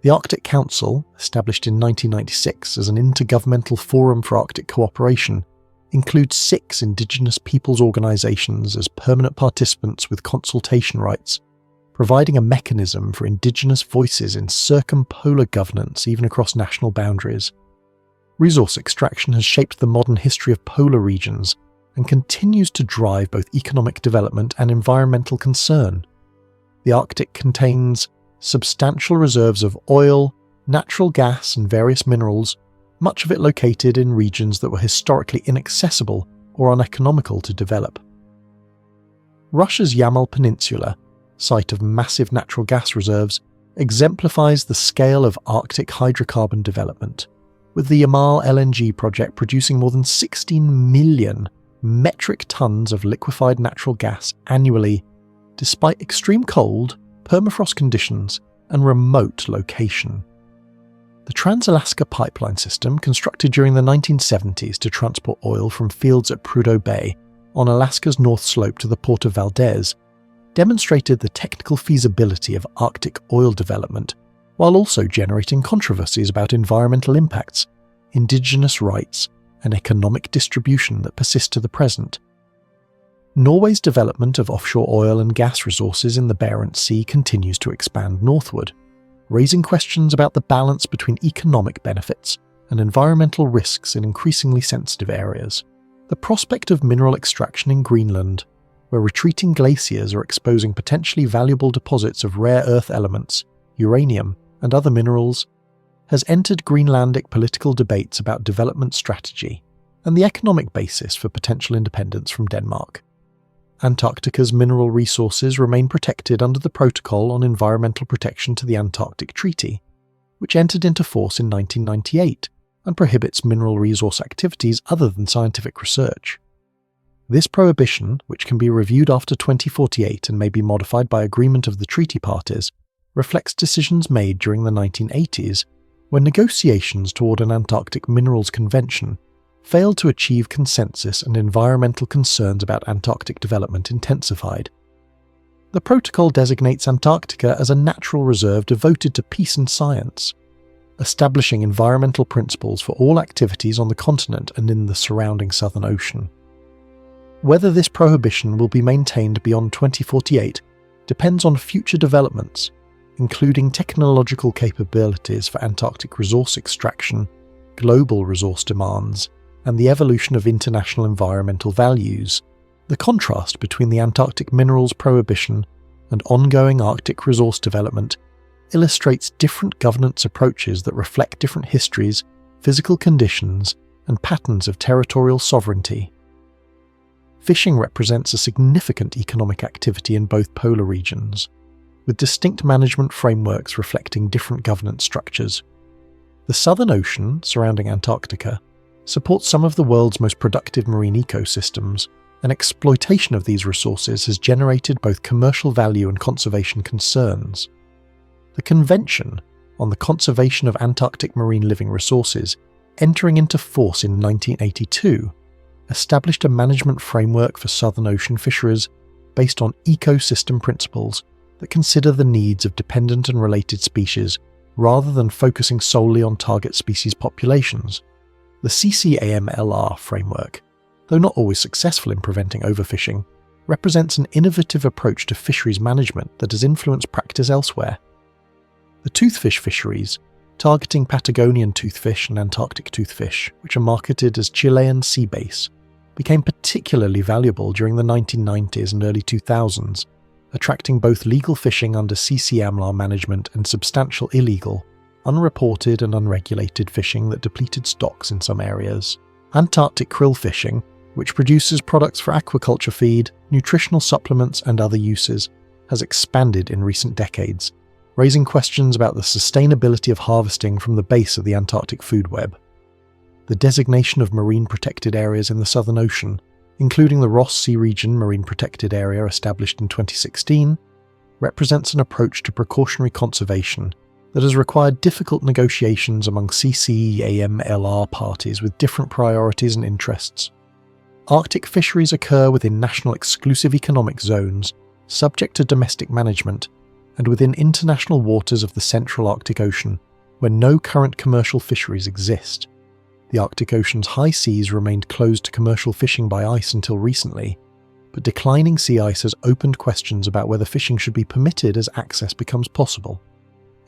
Speaker 1: The Arctic Council, established in 1996 as an intergovernmental forum for Arctic cooperation, includes 6 indigenous peoples organizations as permanent participants with consultation rights, providing a mechanism for indigenous voices in circumpolar governance even across national boundaries. Resource extraction has shaped the modern history of polar regions and continues to drive both economic development and environmental concern. The Arctic contains substantial reserves of oil, natural gas and various minerals, much of it located in regions that were historically inaccessible or uneconomical to develop. Russia's Yamal Peninsula, site of massive natural gas reserves, exemplifies the scale of Arctic hydrocarbon development, with the Yamal LNG project producing more than 16 million metric tons of liquefied natural gas annually, despite extreme cold, permafrost conditions, and remote location. The Trans-Alaska Pipeline system, constructed during the 1970s to transport oil from fields at Prudhoe Bay on Alaska's north slope to the port of Valdez, demonstrated the technical feasibility of Arctic oil development, while also generating controversies about environmental impacts, indigenous rights, and economic distribution that persist to the present. Norway's development of offshore oil and gas resources in the Barents Sea continues to expand northward, raising questions about the balance between economic benefits and environmental risks in increasingly sensitive areas. The prospect of mineral extraction in Greenland, where retreating glaciers are exposing potentially valuable deposits of rare earth elements, uranium, and other minerals, has entered Greenlandic political debates about development strategy and the economic basis for potential independence from Denmark. Antarctica's mineral resources remain protected under the Protocol on Environmental Protection to the Antarctic Treaty, which entered into force in 1998 and prohibits mineral resource activities other than scientific research. This prohibition, which can be reviewed after 2048 and may be modified by agreement of the treaty parties, reflects decisions made during the 1980s when negotiations toward an Antarctic Minerals Convention failed to achieve consensus and environmental concerns about Antarctic development intensified. The protocol designates Antarctica as a natural reserve devoted to peace and science, establishing environmental principles for all activities on the continent and in the surrounding Southern Ocean. Whether this prohibition will be maintained beyond 2048 depends on future developments, including technological capabilities for Antarctic resource extraction, global resource demands, and the evolution of international environmental values. The contrast between the Antarctic minerals prohibition and ongoing Arctic resource development illustrates different governance approaches that reflect different histories, physical conditions, and patterns of territorial sovereignty. Fishing represents a significant economic activity in both polar regions, with distinct management frameworks reflecting different governance structures. The Southern Ocean, surrounding Antarctica, supports some of the world's most productive marine ecosystems, and exploitation of these resources has generated both commercial value and conservation concerns. The Convention on the Conservation of Antarctic Marine Living Resources, entering into force in 1982, established a management framework for Southern Ocean fisheries based on ecosystem principles that consider the needs of dependent and related species rather than focusing solely on target species populations. The CCAMLR framework, though not always successful in preventing overfishing, represents an innovative approach to fisheries management that has influenced practice elsewhere. The toothfish fisheries, targeting Patagonian toothfish and Antarctic toothfish, which are marketed as Chilean sea bass, became particularly valuable during the 1990s and early 2000s, attracting both legal fishing under CCAMLR management and substantial illegal, unreported and unregulated fishing that depleted stocks in some areas. Antarctic krill fishing, which produces products for aquaculture feed, nutritional supplements and other uses, has expanded in recent decades, raising questions about the sustainability of harvesting from the base of the Antarctic food web. The designation of marine protected areas in the Southern Ocean, including the Ross Sea Region Marine Protected Area established in 2016, represents an approach to precautionary conservation that has required difficult negotiations among CCAMLR parties with different priorities and interests. Arctic fisheries occur within national exclusive economic zones, subject to domestic management, and within international waters of the Central Arctic Ocean, where no current commercial fisheries exist. The Arctic Ocean's high seas remained closed to commercial fishing by ice until recently, but declining sea ice has opened questions about whether fishing should be permitted as access becomes possible.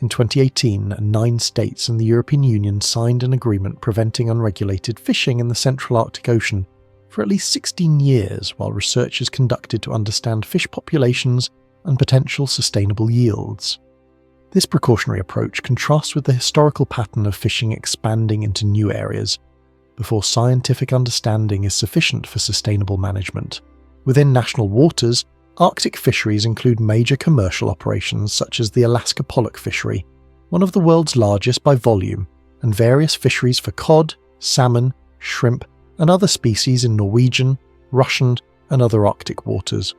Speaker 1: In 2018, 9 states and the European Union signed an agreement preventing unregulated fishing in the Central Arctic Ocean for at least 16 years while research is conducted to understand fish populations and potential sustainable yields. This precautionary approach contrasts with the historical pattern of fishing expanding into new areas, before scientific understanding is sufficient for sustainable management. Within national waters, Arctic fisheries include major commercial operations such as the Alaska pollock fishery, one of the world's largest by volume, and various fisheries for cod, salmon, shrimp, and other species in Norwegian, Russian, and other Arctic waters.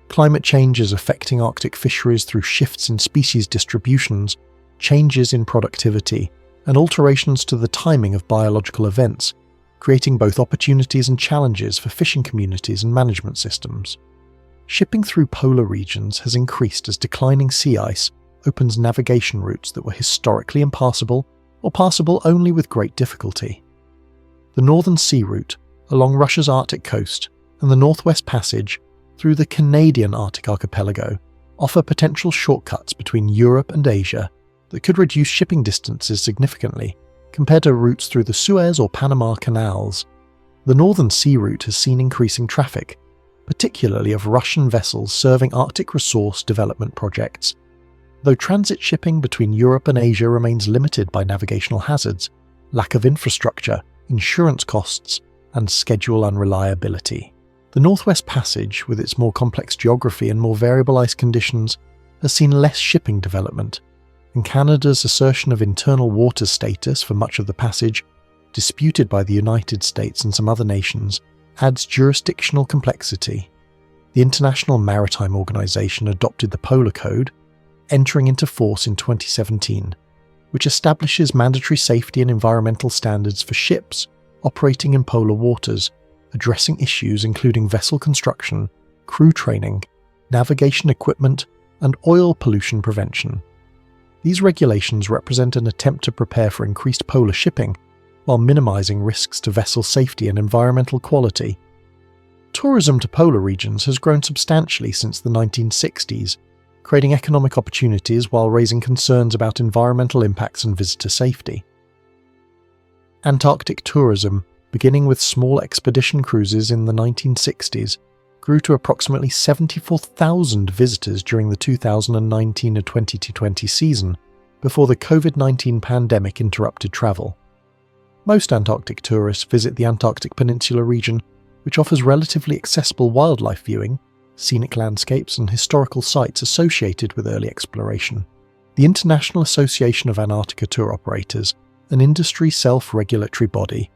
Speaker 1: Climate change is affecting Arctic fisheries through shifts in species distributions, changes in productivity, and alterations to the timing of biological events, creating both opportunities and challenges for fishing communities and management systems. Shipping through polar regions has increased as declining sea ice opens navigation routes that were historically impassable or passable only with great difficulty. The Northern Sea Route along Russia's Arctic coast and the Northwest Passage through the Canadian Arctic archipelago offer potential shortcuts between Europe and Asia that could reduce shipping distances significantly compared to routes through the Suez or Panama canals. The Northern Sea Route has seen increasing traffic, particularly of Russian vessels serving Arctic resource development projects, though transit shipping between Europe and Asia remains limited by navigational hazards, lack of infrastructure, insurance costs, and schedule unreliability. The Northwest Passage, with its more complex geography and more variable ice conditions, has seen less shipping development, and Canada's assertion of internal waters status for much of the passage, disputed by the United States and some other nations, adds jurisdictional complexity. The International Maritime Organization adopted the Polar Code, entering into force in 2017, which establishes mandatory safety and environmental standards for ships operating in polar waters, addressing issues including vessel construction, crew training, navigation equipment, and oil pollution prevention. These regulations represent an attempt to prepare for increased polar shipping while minimizing risks to vessel safety and environmental quality. Tourism to polar regions has grown substantially since the 1960s, creating economic opportunities while raising concerns about environmental impacts and visitor safety. Antarctic tourism, beginning with small expedition cruises in the 1960s, grew to approximately 74,000 visitors during the 2019-2020 season, before the COVID-19 pandemic interrupted travel. Most Antarctic tourists visit the Antarctic Peninsula region, which offers relatively accessible wildlife viewing, scenic landscapes, and historical sites associated with early exploration. The International Association of Antarctica Tour Operators, an industry self-regulatory body,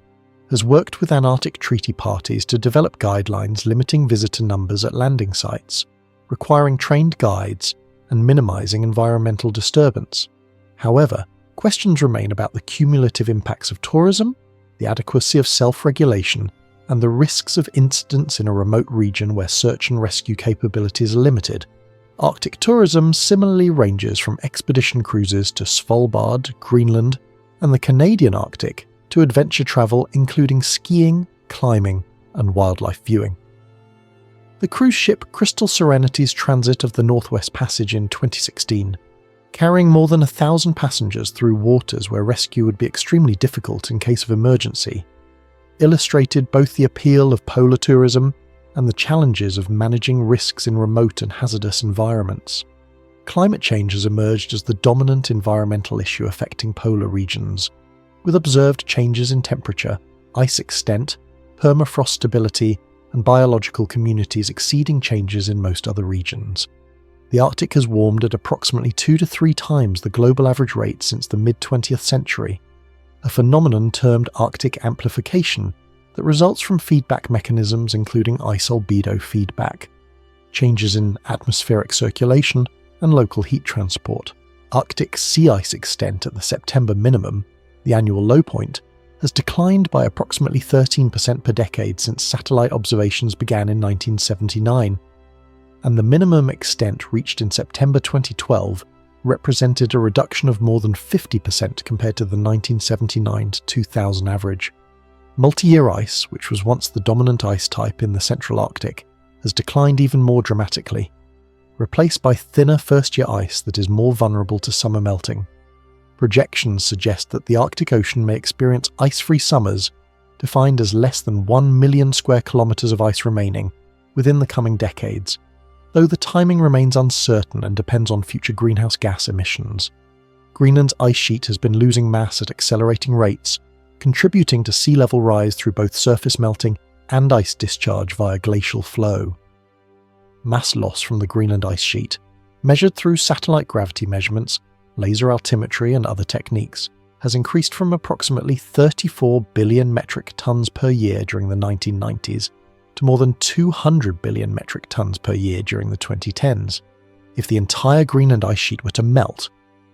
Speaker 1: has worked with Antarctic treaty parties to develop guidelines limiting visitor numbers at landing sites, requiring trained guides and minimising environmental disturbance. However, questions remain about the cumulative impacts of tourism, the adequacy of self-regulation, and the risks of incidents in a remote region where search and rescue capabilities are limited. Arctic tourism similarly ranges from expedition cruises to Svalbard, Greenland, and the Canadian Arctic to adventure travel including skiing, climbing, and wildlife viewing. The cruise ship Crystal Serenity's transit of the Northwest Passage in 2016, carrying more than 1,000 passengers through waters where rescue would be extremely difficult in case of emergency, illustrated both the appeal of polar tourism and the challenges of managing risks in remote and hazardous environments. Climate change has emerged as the dominant environmental issue affecting polar regions, with observed changes in temperature, ice extent, permafrost stability, and biological communities exceeding changes in most other regions. The Arctic has warmed at approximately 2 to 3 times the global average rate since the mid-20th century, a phenomenon termed Arctic amplification that results from feedback mechanisms including ice albedo feedback, changes in atmospheric circulation, and local heat transport. Arctic sea ice extent at the September minimum, the annual low point, has declined by approximately 13% per decade since satellite observations began in 1979, and the minimum extent reached in September 2012 represented a reduction of more than 50% compared to the 1979 to 2000 average. Multi-year ice, which was once the dominant ice type in the central Arctic, has declined even more dramatically, replaced by thinner first-year ice that is more vulnerable to summer melting. Projections suggest that the Arctic Ocean may experience ice-free summers, defined as less than 1 million square kilometres of ice remaining, within the coming decades, though the timing remains uncertain and depends on future greenhouse gas emissions. Greenland's ice sheet has been losing mass at accelerating rates, contributing to sea level rise through both surface melting and ice discharge via glacial flow. Mass loss from the Greenland ice sheet, measured through satellite gravity measurements, laser altimetry and other techniques, has increased from approximately 34 billion metric tons per year during the 1990s to more than 200 billion metric tons per year during the 2010s. If the entire Greenland ice sheet were to melt,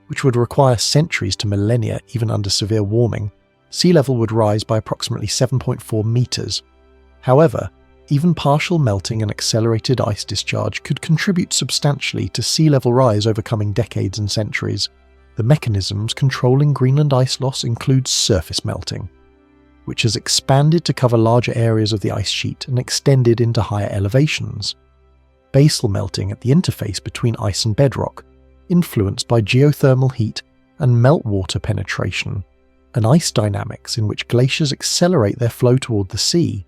Speaker 1: which would require centuries to millennia even under severe warming, sea level would rise by approximately 7.4 meters. However, even partial melting and accelerated ice discharge could contribute substantially to sea level rise over coming decades and centuries. The mechanisms controlling Greenland ice loss include surface melting, which has expanded to cover larger areas of the ice sheet and extended into higher elevations. Basal melting at the interface between ice and bedrock, influenced by geothermal heat and meltwater penetration, and ice dynamics in which glaciers accelerate their flow toward the sea.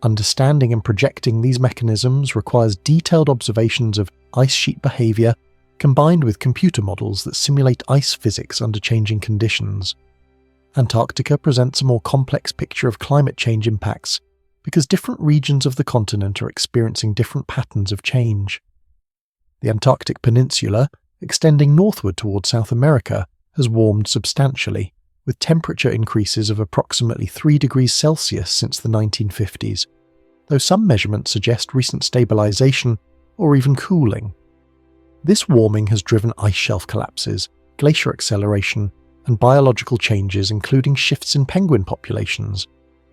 Speaker 1: Understanding and projecting these mechanisms requires detailed observations of ice sheet behaviour combined with computer models that simulate ice physics under changing conditions. Antarctica presents a more complex picture of climate change impacts because different regions of the continent are experiencing different patterns of change. The Antarctic Peninsula, extending northward toward South America, has warmed substantially, with temperature increases of approximately 3 degrees Celsius since the 1950s, though some measurements suggest recent stabilisation or even cooling. This warming has driven ice shelf collapses, glacier acceleration, and biological changes including shifts in penguin populations,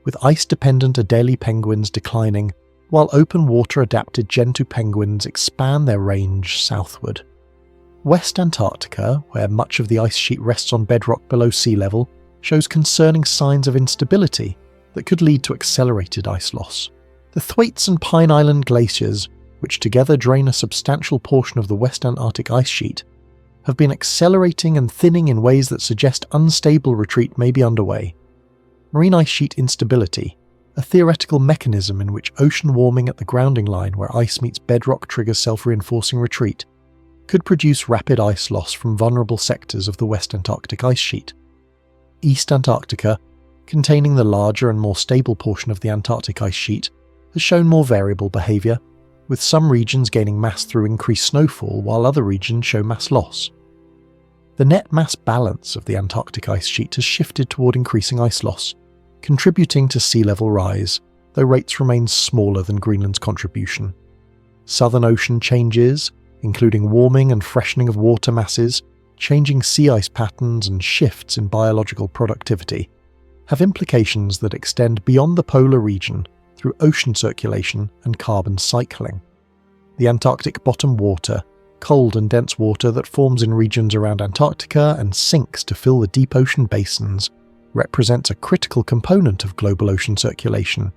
Speaker 1: with ice-dependent Adelie penguins declining while open water-adapted Gentoo penguins expand their range southward. West Antarctica, where much of the ice sheet rests on bedrock below sea level, shows concerning signs of instability that could lead to accelerated ice loss. The Thwaites and Pine Island glaciers, which together drain a substantial portion of the West Antarctic ice sheet, have been accelerating and thinning in ways that suggest unstable retreat may be underway. Marine ice sheet instability, a theoretical mechanism in which ocean warming at the grounding line where ice meets bedrock triggers self-reinforcing retreat, could produce rapid ice loss from vulnerable sectors of the West Antarctic ice sheet. East Antarctica, containing the larger and more stable portion of the Antarctic ice sheet, has shown more variable behaviour, with some regions gaining mass through increased snowfall while other regions show mass loss. The net mass balance of the Antarctic ice sheet has shifted toward increasing ice loss, contributing to sea level rise, though rates remain smaller than Greenland's contribution. Southern ocean changes, including warming and freshening of water masses, changing sea ice patterns and shifts in biological productivity, have implications that extend beyond the polar region through ocean circulation and carbon cycling. The Antarctic bottom water, cold and dense water that forms in regions around Antarctica and sinks to fill the deep ocean basins, represents a critical component of global ocean circulation.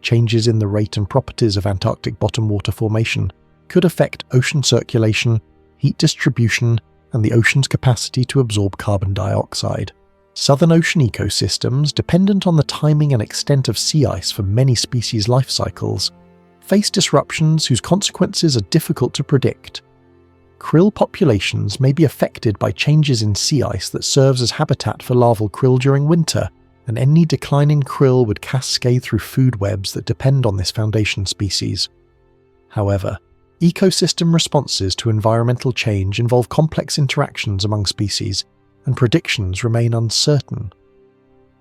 Speaker 1: Changes in the rate and properties of Antarctic bottom water formation could affect ocean circulation, heat distribution, and the ocean's capacity to absorb carbon dioxide. Southern ocean ecosystems, dependent on the timing and extent of sea ice for many species' life cycles, face disruptions whose consequences are difficult to predict. Krill populations may be affected by changes in sea ice that serves as habitat for larval krill during winter, and any decline in krill would cascade through food webs that depend on this foundation species. However, ecosystem responses to environmental change involve complex interactions among species, and predictions remain uncertain.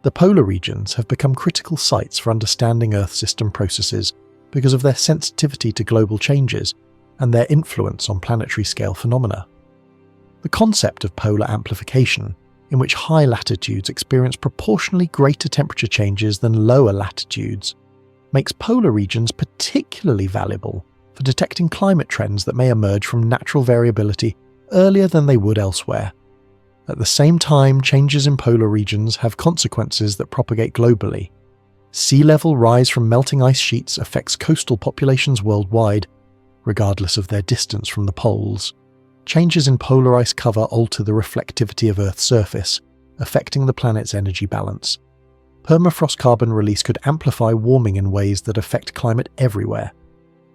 Speaker 1: The polar regions have become critical sites for understanding Earth system processes because of their sensitivity to global changes and their influence on planetary scale phenomena. The concept of polar amplification, in which high latitudes experience proportionally greater temperature changes than lower latitudes, makes polar regions particularly valuable for detecting climate trends that may emerge from natural variability earlier than they would elsewhere. At the same time, changes in polar regions have consequences that propagate globally. Sea level rise from melting ice sheets affects coastal populations worldwide, regardless of their distance from the poles. Changes in polar ice cover alter the reflectivity of Earth's surface, affecting the planet's energy balance. Permafrost carbon release could amplify warming in ways that affect climate everywhere.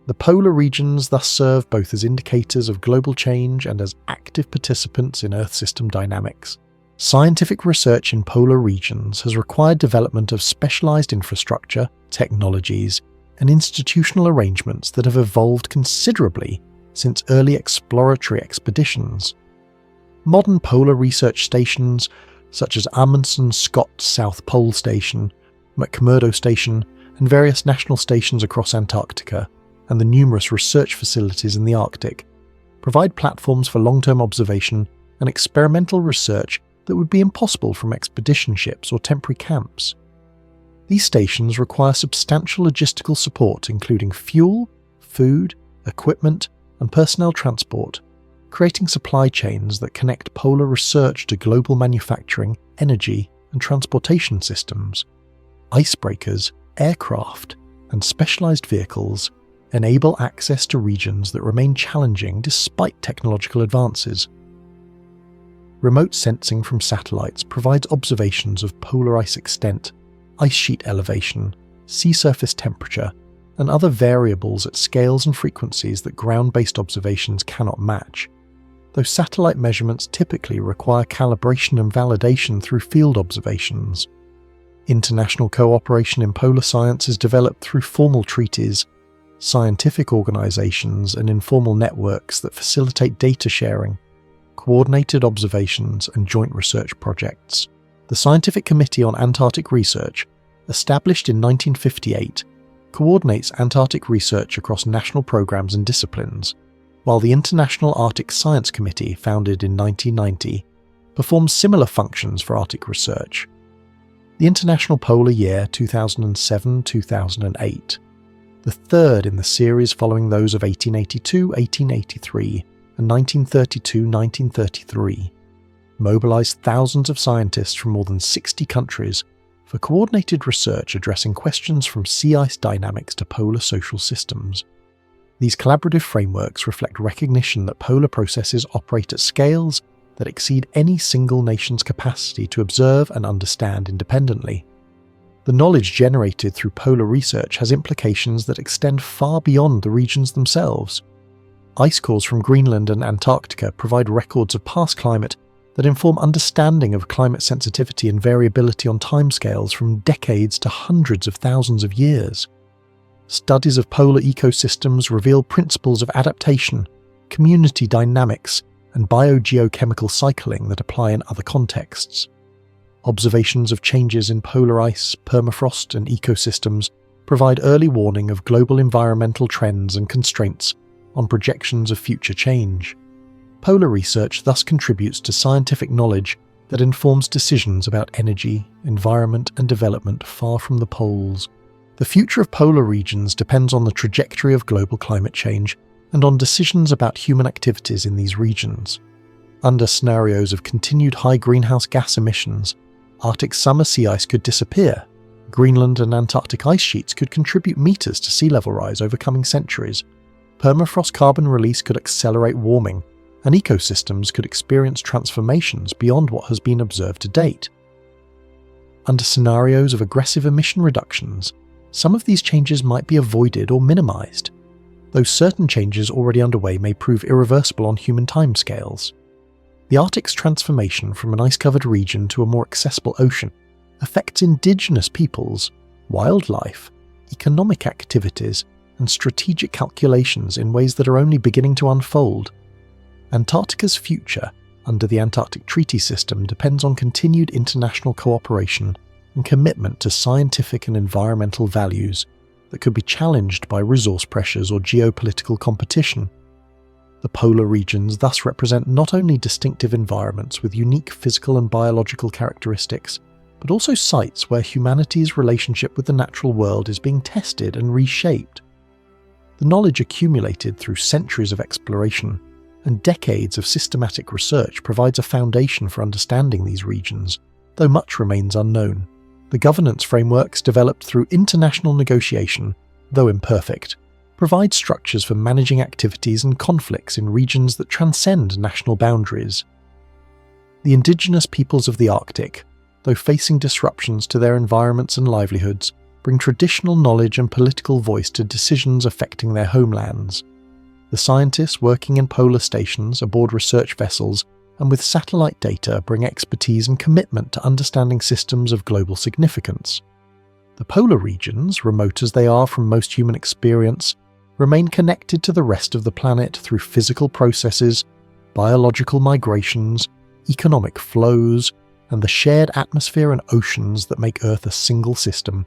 Speaker 1: The polar regions thus serve both as indicators of global change and as active participants in Earth system dynamics. Scientific research in polar regions has required development of specialized infrastructure, technologies, and institutional arrangements that have evolved considerably since early exploratory expeditions. Modern polar research stations, such as Amundsen Scott South Pole Station, McMurdo Station, and various national stations across Antarctica, and the numerous research facilities in the Arctic, provide platforms for long-term observation and experimental research that would be impossible from expedition ships or temporary camps. These stations require substantial logistical support, including fuel, food, equipment, and personnel transport, creating supply chains that connect polar research to global manufacturing, energy, and transportation systems. Icebreakers, aircraft, and specialized vehicles enable access to regions that remain challenging despite technological advances. Remote sensing from satellites provides observations of polar ice extent, ice sheet elevation, sea surface temperature, and other variables at scales and frequencies that ground-based observations cannot match, though satellite measurements typically require calibration and validation through field observations. International cooperation in polar science is developed through formal treaties, scientific organizations, and informal networks that facilitate data sharing, coordinated observations, and joint research projects. The Scientific Committee on Antarctic Research, established in 1958, coordinates Antarctic research across national programs and disciplines, while the International Arctic Science Committee, founded in 1990, performs similar functions for Arctic research. The International Polar Year 2007-2008, the third in the series following those of 1882-1883 and 1932-1933, mobilized thousands of scientists from more than 60 countries for coordinated research addressing questions from sea ice dynamics to polar social systems. These collaborative frameworks reflect recognition that polar processes operate at scales that exceed any single nation's capacity to observe and understand independently. The knowledge generated through polar research has implications that extend far beyond the regions themselves. Ice cores from Greenland and Antarctica provide records of past climate that inform understanding of climate sensitivity and variability on timescales from decades to hundreds of thousands of years. Studies of polar ecosystems reveal principles of adaptation, community dynamics, and biogeochemical cycling that apply in other contexts. Observations of changes in polar ice, permafrost, and ecosystems provide early warning of global environmental trends and constraints on projections of future change. Polar research thus contributes to scientific knowledge that informs decisions about energy, environment, and development far from the poles. The future of polar regions depends on the trajectory of global climate change and on decisions about human activities in these regions. Under scenarios of continued high greenhouse gas emissions, Arctic summer sea ice could disappear. Greenland and Antarctic ice sheets could contribute meters to sea level rise over coming centuries. Permafrost carbon release could accelerate warming, and ecosystems could experience transformations beyond what has been observed to date. Under scenarios of aggressive emission reductions, some of these changes might be avoided or minimized, though certain changes already underway may prove irreversible on human timescales. The Arctic's transformation from an ice-covered region to a more accessible ocean affects indigenous peoples, wildlife, economic activities, and strategic calculations in ways that are only beginning to unfold. Antarctica's future under the Antarctic Treaty System depends on continued international cooperation and commitment to scientific and environmental values that could be challenged by resource pressures or geopolitical competition. The polar regions thus represent not only distinctive environments with unique physical and biological characteristics, but also sites where humanity's relationship with the natural world is being tested and reshaped. The knowledge accumulated through centuries of exploration and decades of systematic research provides a foundation for understanding these regions, though much remains unknown. The governance frameworks developed through international negotiation, though imperfect, provide structures for managing activities and conflicts in regions that transcend national boundaries. The indigenous peoples of the Arctic, though facing disruptions to their environments and livelihoods, bring traditional knowledge and political voice to decisions affecting their homelands. The scientists working in polar stations, aboard research vessels, and with satellite data bring expertise and commitment to understanding systems of global significance. The polar regions, remote as they are from most human experience, remain connected to the rest of the planet through physical processes, biological migrations, economic flows, and the shared atmosphere and oceans that make Earth a single system.